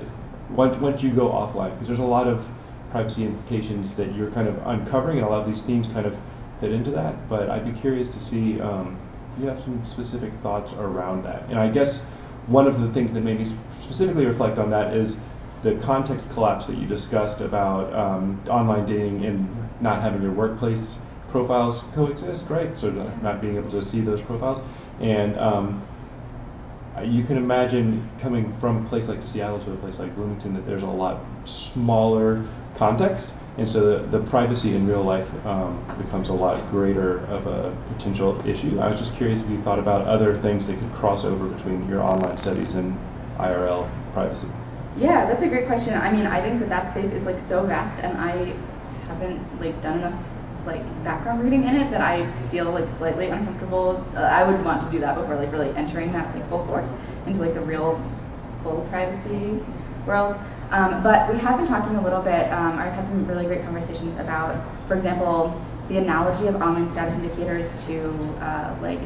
S4: once you go offline, because there's a lot of privacy implications that you're kind of uncovering, and a lot of these themes kind of fit into that, but I'd be curious to see if you have some specific thoughts around that. And I guess one of the things that made me specifically reflect on that is the context collapse that you discussed about online dating and not having your workplace profiles coexist, right? So not being able to see those profiles. And you can imagine coming from a place like Seattle to a place like Bloomington that there's a lot smaller context, and so the privacy in real life becomes a lot greater of a potential issue. I was just curious if you thought about other things that could cross over between your online studies and IRL privacy.
S3: Yeah, that's a great question. I mean, I think that space is like so vast, and I haven't like done enough like background reading in it that I feel like slightly uncomfortable. I would want to do that before like really entering that like full force into like the real full privacy world. But we have been talking a little bit, I've had some really great conversations about, for example, the analogy of online status indicators to like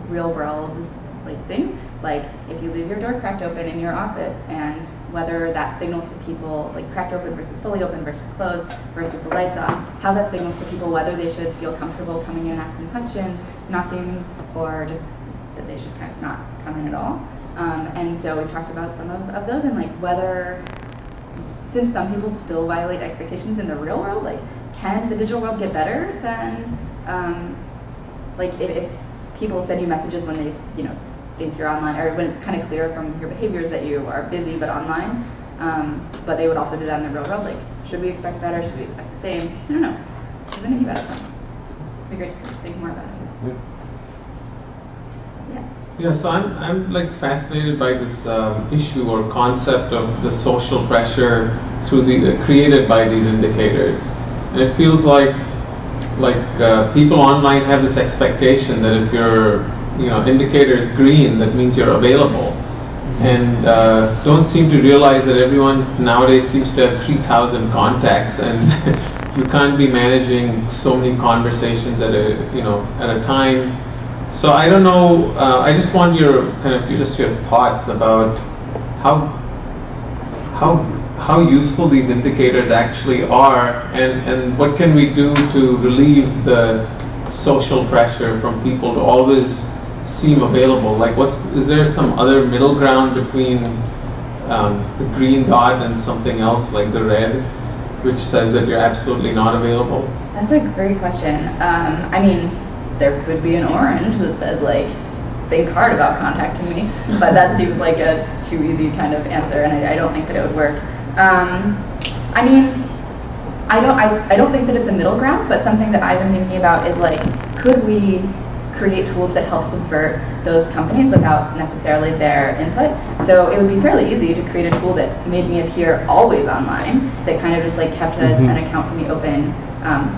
S3: real world like things. Like if you leave your door cracked open in your office, and whether that signals to people like cracked open versus fully open versus closed versus the lights off, how that signals to people whether they should feel comfortable coming in and asking questions, knocking, or just that they should kind of not come in at all. And so we've talked about some of those, and like whether, since some people still violate expectations in the real world, like can the digital world get better than like if people send you messages when they think you're online, or when it's kind of clear from your behaviors that you are busy but online, but they would also do that in the real world. Like, should we expect better? Should we expect the same? I don't know. I've been thinking about it. It'd be great to think more about it. Yeah.
S5: Yeah, so I'm like fascinated by this issue or concept of the social pressure created by these indicators, and it feels like people online have this expectation that if your indicator is green, that means you're available, and don't seem to realize that everyone nowadays seems to have 3,000 contacts, and you can't be managing so many conversations at a time. So I don't know. I just want your thoughts about how useful these indicators actually are, and what can we do to relieve the social pressure from people to always seem available. Like, is there some other middle ground between the green dot and something else like the red? which says that you're absolutely not available?
S3: That's a great question. I mean, there could be an orange that says like, think hard about contacting me, but that seems like a too easy kind of answer, and I don't think that it would work. I mean, I don't think that it's a middle ground, but something that I've been thinking about is like, could we create tools that help subvert those companies without necessarily their input? So it would be fairly easy to create a tool that made me appear always online, that kind of just like kept an account for me open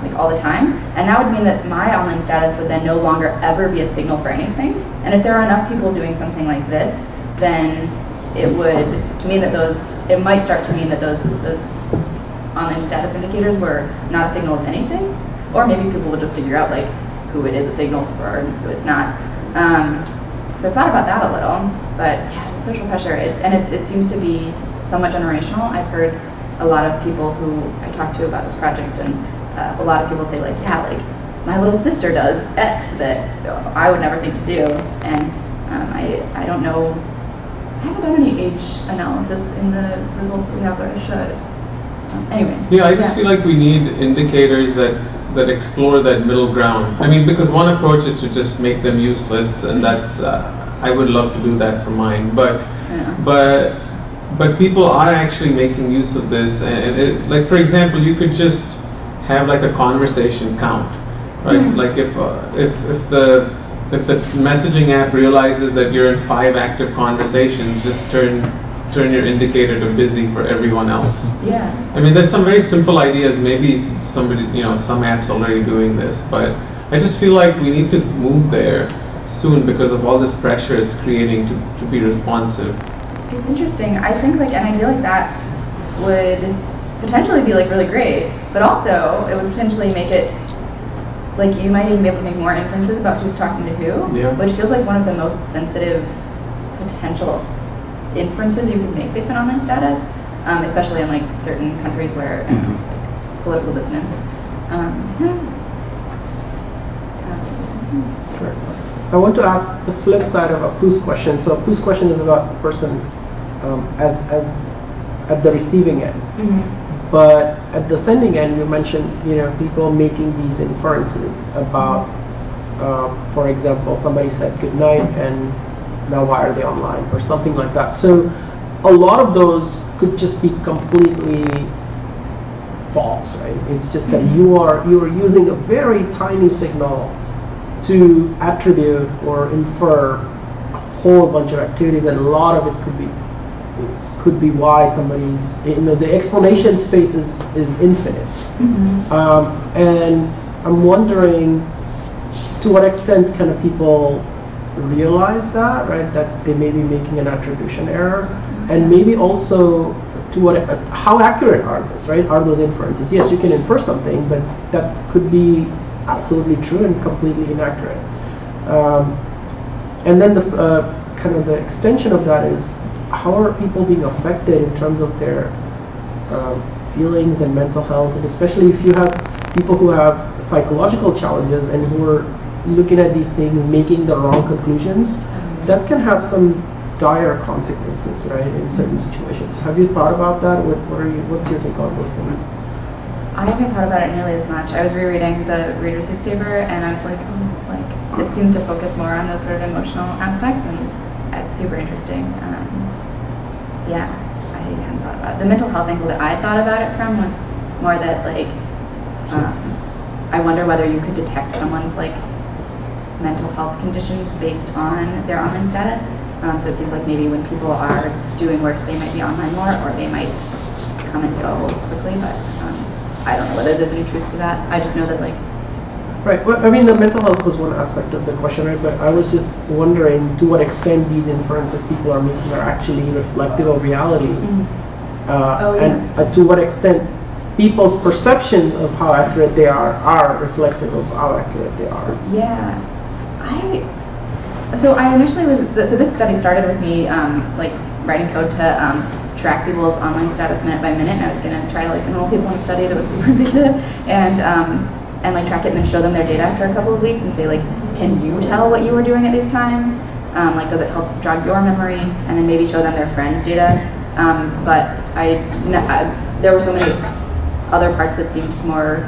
S3: like all the time, and that would mean that my online status would then no longer ever be a signal for anything. And if there are enough people doing something like this, then it would mean that it might start to mean that those online status indicators were not a signal of anything, or maybe people would just figure out like who it is a signal for and who it's not. So I've thought about that a little, but yeah, the social pressure, it seems to be somewhat generational. I've heard a lot of people who I talked to about this project, and a lot of people say like, yeah, like my little sister does X that I would never think to do, and I don't know, I haven't done any age analysis in the results we have, but I should. Anyway.
S5: Yeah, I just feel like we need indicators that explore that middle ground. I mean, because one approach is to just make them useless, and that's I would love to do that for mine, but people are actually making use of this, and like for example, you could just have like a conversation count, right? Like if the messaging app realizes that you're in 5 active conversations, just turn your indicator to busy for everyone else.
S3: Yeah.
S5: I mean, there's some very simple ideas. Maybe somebody, some apps already doing this, but I just feel like we need to move there soon because of all this pressure it's creating to be responsive.
S3: It's interesting. I think like an idea like that would potentially be like really great, but also it would potentially make it like you might even be able to make more inferences about who's talking to who, which feels like one of the most sensitive potential inferences you could make based on online status, especially in like certain countries where like, political dissonance.
S2: Sure. I want to ask the flip side of Apu's question. So Apu's question is about the person as at the receiving end. But at the sending end, you mentioned people making these inferences about, for example, somebody said good night and now why are they online or something like that. So a lot of those could just be completely false, right? It's just that you are using a very tiny signal to attribute or infer a whole bunch of activities, and a lot of it could be why somebody's, the explanation space is infinite. And I'm wondering to what extent kind of people realize that, right, that they may be making an attribution error, and maybe also how accurate are those, right? Are those inferences? Yes, you can infer something, but that could be absolutely true and completely inaccurate. And then the kind of the extension of that is, how are people being affected in terms of their feelings and mental health, and especially if you have people who have psychological challenges and who are looking at these things, making the wrong conclusions, that can have some dire consequences, right, in certain situations. Have you thought about that? What's your take on those things?
S3: I haven't thought about it nearly as much. I was rereading the Reader's Seats paper, and I was like, it seems to focus more on those sort of emotional aspects, and it's super interesting. Yeah, I hadn't thought about it. The mental health angle that I thought about it from was more that, like, I wonder whether you could detect someone's, like, mental health conditions based on their online status. So it seems like maybe when people are doing work, they might be online more, or they might come and go quickly, but I don't know whether there's any truth to that. I just know that, like...
S2: Right, well, I mean, the mental health was one aspect of the question, right? But I was just wondering to what extent these inferences people are making are actually reflective of reality. And to what extent people's perception of how accurate they are reflective of how accurate they are.
S3: Yeah. So I initially so this study started with me like writing code to track people's online status minute by minute, and I was going to try to like enroll people in a study that was super invasive and like track it and then show them their data after a couple of weeks and say like, can you tell what you were doing at these times? Like, does it help jog your memory? And then maybe show them their friends' data. But there were so many other parts that seemed more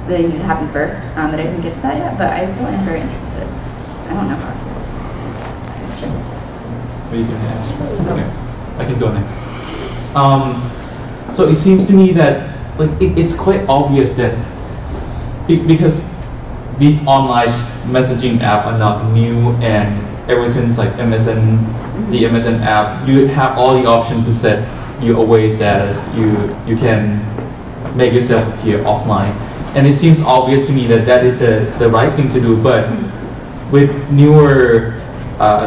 S3: that needed to happen first. That I didn't get to that yet, but I still am very interested. I don't know how to.
S6: Are you going to ask? Okay, I can go next. So it seems to me that like it's quite obvious that because these online messaging apps are not new, and ever since like MSN, the MSN app, you have all the options to set your away status. You can make yourself appear offline, and it seems obvious to me that that is the right thing to do. But with newer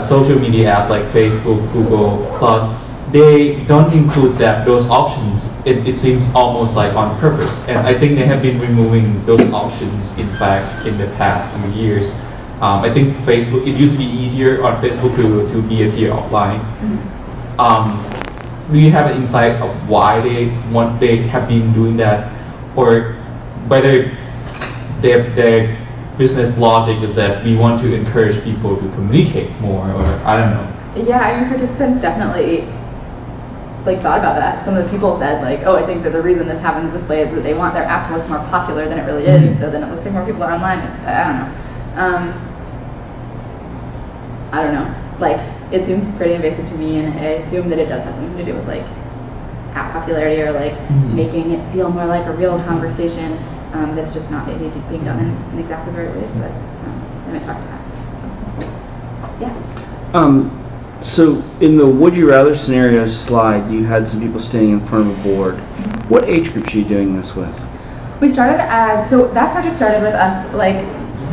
S6: social media apps like Facebook, Google Plus, they don't include those options. It seems almost like on purpose, and I think they have been removing those options. In fact, in the past few years, I think Facebook. It used to be easier on Facebook to be appear offline. Do you have an insight of why they have been doing that, or whether their business logic is that we want to encourage people to communicate more, or I don't know.
S3: Yeah, I mean, participants definitely thought about that. Some of the people said oh, I think that the reason this happens this way is that they want their app to look more popular than it really is, so then it looks like more people are online. I don't know. It seems pretty invasive to me, and I assume that it does have something to do with app popularity, or making it feel more like a real conversation that's just not maybe being done in exactly the right ways. But I might talk to that. Yeah.
S7: So in the would you rather scenario slide, you had some people standing in front of a board. What age groups are you doing this with?
S3: We started so that project started with us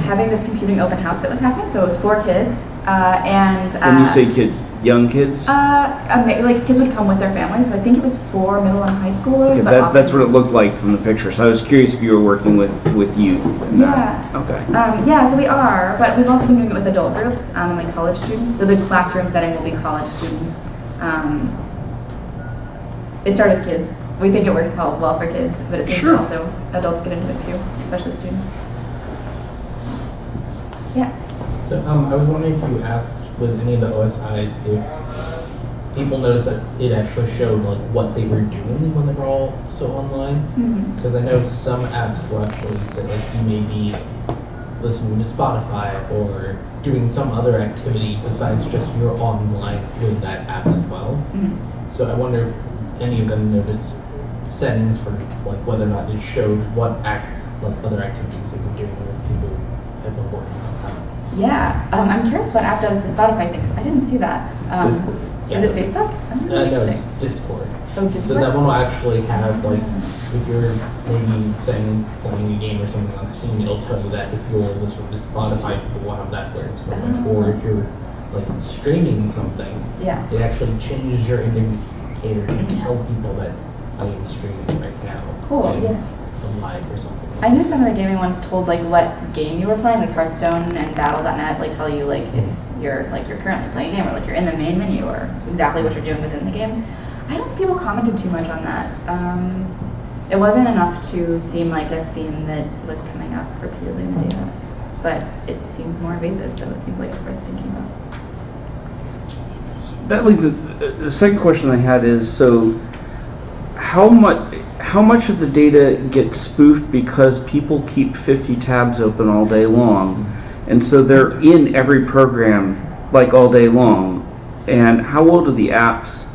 S3: having this computing open house that was happening. So it was for kids, and
S7: when you say kids, young kids?
S3: Kids would come with their families. So I think it was for middle and high schoolers.
S7: Okay, that's what it looked like from the picture. So I was curious if you were working with youth.
S3: Yeah.
S7: Okay.
S3: So we are, but we've also been doing it with adult groups and college students. So the classroom setting will be college students. It started with kids. We think it works well for kids, but it seems also adults get into it too, especially students. Yeah.
S8: So I was wondering if you asked with any of the OSIs if people noticed that it actually showed what they were doing when they were all so online. Because I know some apps will actually say you may be listening to Spotify or doing some other activity besides just you're online with that app as well. So I wonder if any of them noticed settings for whether or not it showed what other activities they were doing, or if people had been working on that.
S3: Yeah, I'm curious what app does the Spotify thing. I didn't see that.
S8: Discord.
S3: Is it Facebook?
S8: No, it's Discord.
S3: So Discord.
S8: So that one will actually have if you're maybe saying playing a game or something on Steam, it'll tell you that. If you're listening to Spotify, people will have that where it's going. Or if you're streaming something, it actually changes your indicator to tell people that I am streaming right now.
S3: Cool. Yeah.
S8: Live or something.
S3: I knew some of the gaming ones told what game you were playing, Hearthstone and Battle.net tell you if you're currently playing a game, or you're in the main menu, or exactly what you're doing within the game. I don't think people commented too much on that. It wasn't enough to seem like a theme that was coming up repeatedly in the data, but it seems more invasive, so it seems like it's worth thinking about.
S7: That leads to the second question I had is, so how much of the data gets spoofed because people keep 50 tabs open all day long, and so they're in every program all day long? And how well do the apps,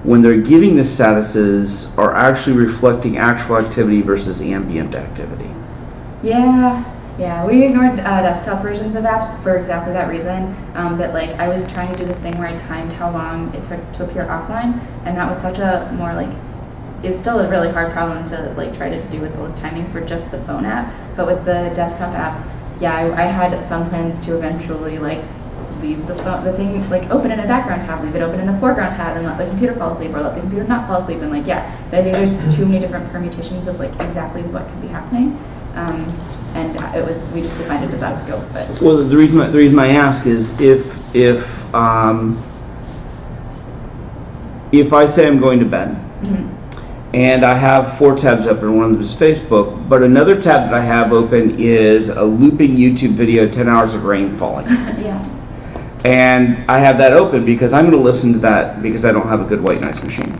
S7: when they're giving the statuses, are actually reflecting actual activity versus ambient activity?
S3: Yeah, we ignored desktop versions of apps for exactly that reason. That I was trying to do this thing where I timed how long it took to appear offline, and that was such a more it's still a really hard problem to try to do with those timing for just the phone app. But with the desktop app, I had some plans to eventually leave the thing open in a background tab, leave it open in a foreground tab, and let the computer fall asleep, or let the computer not fall asleep. And I think there's too many different permutations of exactly what could be happening. And we just defined it as out of scope. But
S7: well, the reason I ask is if I say I'm going to bed. And I have 4 tabs open. One of them is Facebook, but another tab that I have open is a looping YouTube video, 10 hours of rain falling. And I have that open because I'm going to listen to that because I don't have a good white noise machine.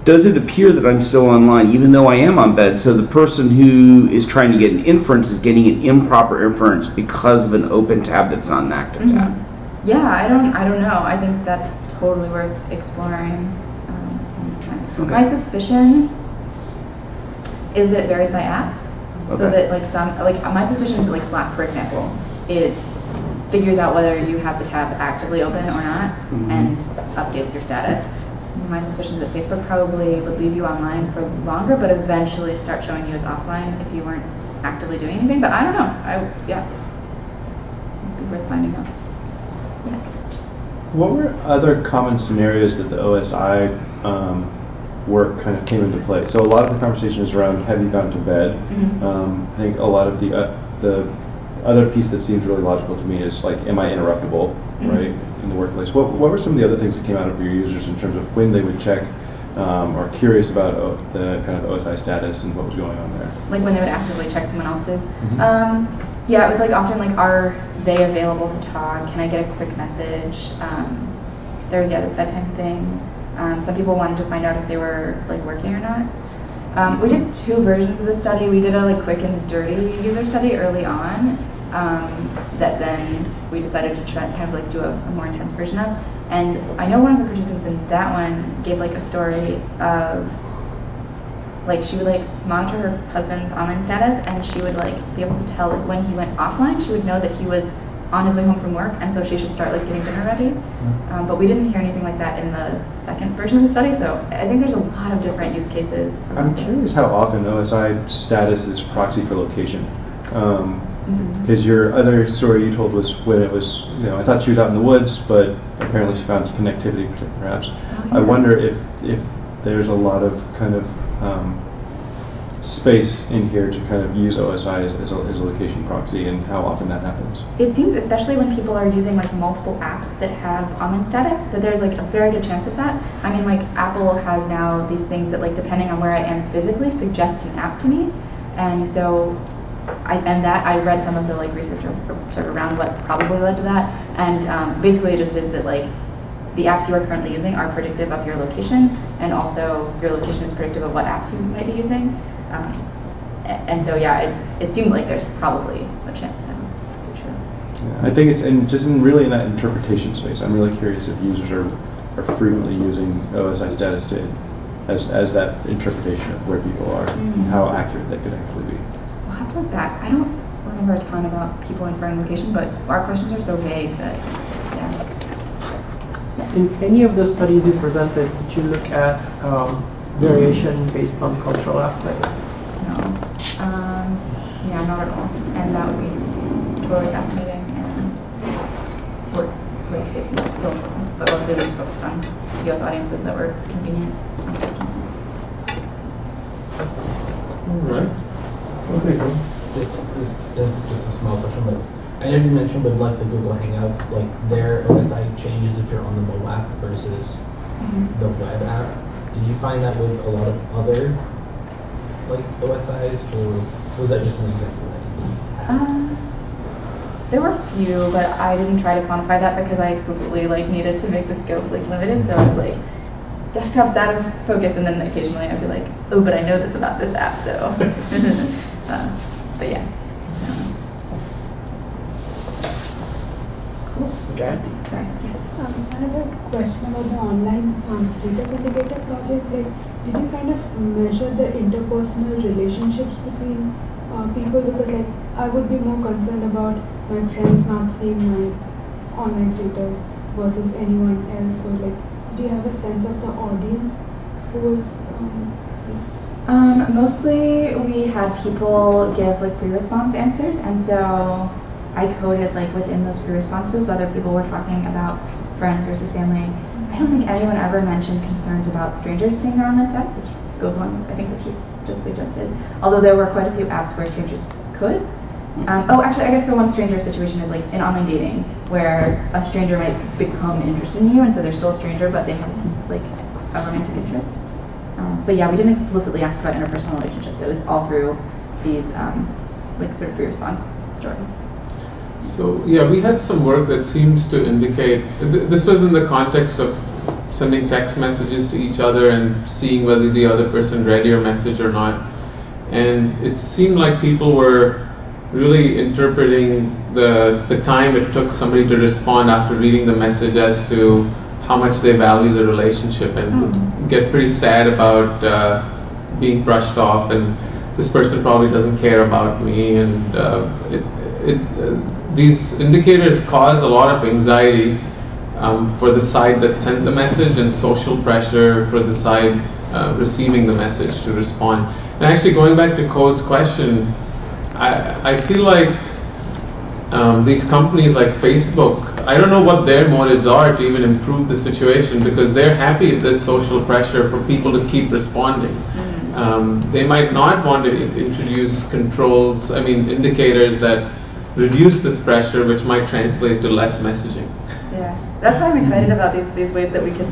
S7: does it appear that I'm still online even though I am on bed? So the person who is trying to get an inference is getting an improper inference because of an open tab that's not an active tab.
S3: Yeah, I don't know. I think that's totally worth exploring.
S7: Okay.
S3: My suspicion is that it varies by app. So
S7: Okay.
S3: that my suspicion is that like Slack, for example, it figures out whether you have the tab actively open or not and updates your status. My suspicion is that Facebook probably would leave you online for longer, but eventually start showing you as offline if you weren't actively doing anything. But I don't know. It'd be worth finding out. Yeah.
S4: What were other common scenarios that the OSI work kind of came into play? So a lot of the conversation is around have you gone to bed? I think a lot of the other piece that seems really logical to me is like, am I interruptible, right, in the workplace? What were some of the other things that came out of your users in terms of when they would check or curious about the kind of OSI status and what was going on there?
S3: Like when they would actively check someone else's? Yeah, it was like often like, are they available to talk? Can I get a quick message? There was, this bedtime thing. Some people wanted to find out if they were like working or not. We did 2 versions of the study. We did a like quick and dirty user study early on that then we decided to try kind of like do a more intense version of. And I know one of the participants in that one gave like a story of like she would like monitor her husband's online status, and she would like be able to tell like when he went offline. She would know that he was on his way home from work, and so she should start like getting dinner ready. But we didn't hear anything like that in the second version of the study, so I think there's a lot of different use cases.
S4: I'm curious how often OSI status is proxy for location. Because your other story you told was when it was, I thought she was out in the woods, but apparently she found connectivity perhaps. I wonder if there's a lot of kind of space in here to kind of use OSI as a location proxy, and how often that happens.
S3: It seems, especially when people are using like multiple apps that have online status, that there's like a very good chance of that. I mean, like Apple has now these things that like depending on where I am physically suggest an app to me, and so I read some of the like research sort of around what probably led to that, and basically it just is that like the apps you are currently using are predictive of your location, and also your location is predictive of what apps you might be using. And so it seems like there's probably a chance of that in the future.
S4: Yeah, I think it's just really in that interpretation space. I'm really curious if users are frequently using OSI status as that interpretation of where people are, and how accurate that could actually be.
S3: We'll have to look back. I don't remember a ton about people inferring location, but our questions are so vague that
S2: In any of the studies you presented, did you look at variation based on cultural aspects?
S3: No. Not at all. And that would be totally fascinating and so important. But mostly we just focused on US audiences that were convenient.
S5: Alright. Okay.
S8: It's just a small question, but I know you mentioned with like the Google Hangouts, like their OSI changes if you're on the mobile app versus the web app. Did you find that with a lot of other like OSIs, or was that just an example that you had?
S3: There were a few, but I didn't try to quantify that because I explicitly like needed to make the scope like limited. So I was like, desktop's out of focus, and then occasionally I'd be like, oh, but I know this about this app, so. But yeah.
S2: Cool. Okay.
S3: Sorry. Yes.
S9: I have a question about the online status indicator project. Like, did you kind of measure the interpersonal relationships between people? Because like, I would be more concerned about my friends not seeing my online status versus anyone else. So like, do you have a sense of the audience who was
S3: Mostly we had people give like pre-response answers, and so I coded like within those pre-responses whether people were talking about friends versus family. I don't think anyone ever mentioned concerns about strangers seeing their online stats, which goes along with I think what you just suggested. Although there were quite a few apps where strangers could. Actually, I guess the one stranger situation is like in online dating, where a stranger might become interested in you, and so they're still a stranger, but they have like a romantic interest. But yeah, we didn't explicitly ask about interpersonal relationships. It was all through these like sort of pre-response stories.
S5: So yeah, we had some work that seems to indicate, this was in the context of sending text messages to each other and seeing whether the other person read your message or not. And it seemed like people were really interpreting the time it took somebody to respond after reading the message as to how much they value the relationship, and would get pretty sad about being brushed off, and this person probably doesn't care about me, and these indicators cause a lot of anxiety for the side that sent the message, and social pressure for the side receiving the message to respond. And actually, going back to Ko's question, I feel like these companies like Facebook, I don't know what their motives are to even improve the situation, because they're happy with this social pressure for people to keep responding. They might not want to introduce controls, indicators that reduce this pressure, which might translate to less messaging.
S3: Yeah, that's why I'm excited about these ways that we could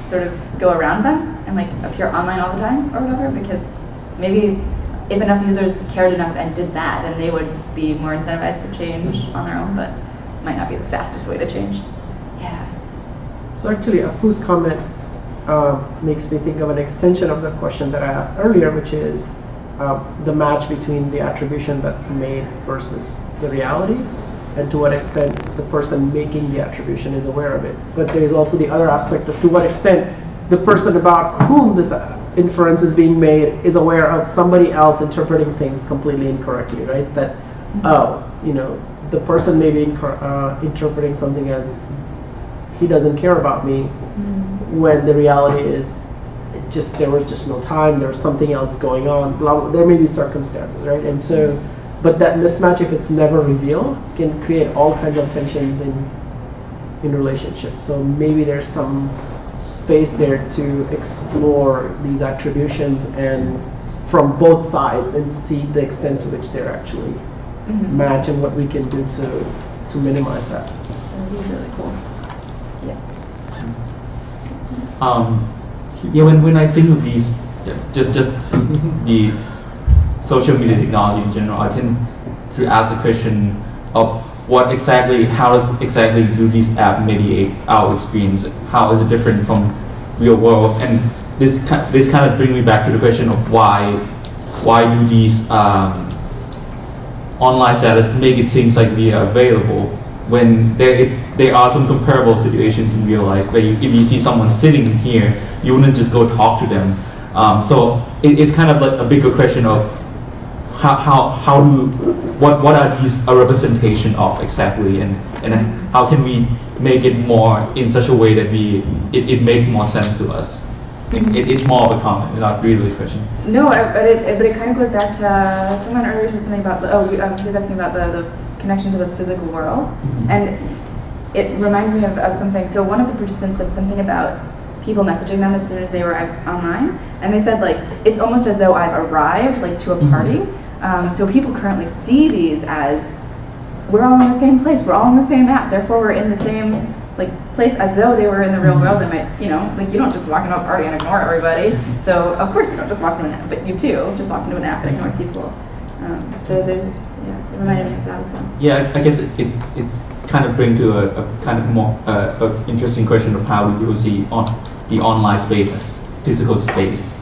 S3: sort of go around them and like appear online all the time or whatever, because maybe if enough users cared enough and did that, then they would be more incentivized to change on their own, but it might not be the fastest way to change. Yeah.
S2: So actually, Apu's comment makes me think of an extension of the question that I asked earlier, which is the match between the attribution that's made versus the reality, and to what extent the person making the attribution is aware of it. But there is also the other aspect of to what extent the person about whom this inference is being made is aware of somebody else interpreting things completely incorrectly, right? That, the person may be interpreting something as he doesn't care about me, when the reality is there was just no time, there was something else going on, blah, blah, there may be circumstances, right? And so, but that mismatch, if it's never revealed, can create all kinds of tensions in relationships. So maybe there's some space there to explore these attributions and from both sides and see the extent to which they're actually match and what we can do to minimize that.
S3: That would be really cool. Yeah.
S6: When I think of these, just the social media technology in general, I tend to ask the question of how does exactly do these apps mediate our experience? How is it different from real world? And this kind of brings me back to the question of why do these online status make it seems like we are available when there are some comparable situations in real life where if you see someone sitting here, you wouldn't just go talk to them. So it's kind of like a bigger question of what are these a representation of exactly, and how can we make it more in such a way that it makes more sense to us. It's more of a comment, not really a question.
S3: No, but it kind of goes back to someone earlier said something about he was asking about the connection to the physical world, and it reminds me of something. So one of the participants said something about people messaging them as soon as they were online, and they said like it's almost as though I've arrived like to a party. So people currently see these as we're all in the same place, we're all in the same app, therefore we're in the same place as though they were in the real world. They might, you don't just walk into a party and ignore everybody. So of course you don't just walk into an app, but you too just walk into an app and ignore people. So it reminded me of that as well.
S6: Yeah, I guess it's kind of bring to a kind of more interesting question of how we do see the online space as physical space.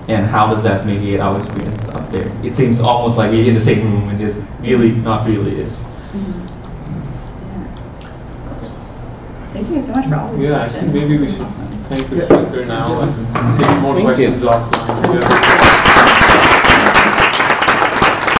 S6: And how does that mediate our experience up there? It seems almost like we're in the same room, and it's really not really is.
S3: Thank you so much for all these questions.
S5: I think maybe we should thank the speaker now and take more questions offline.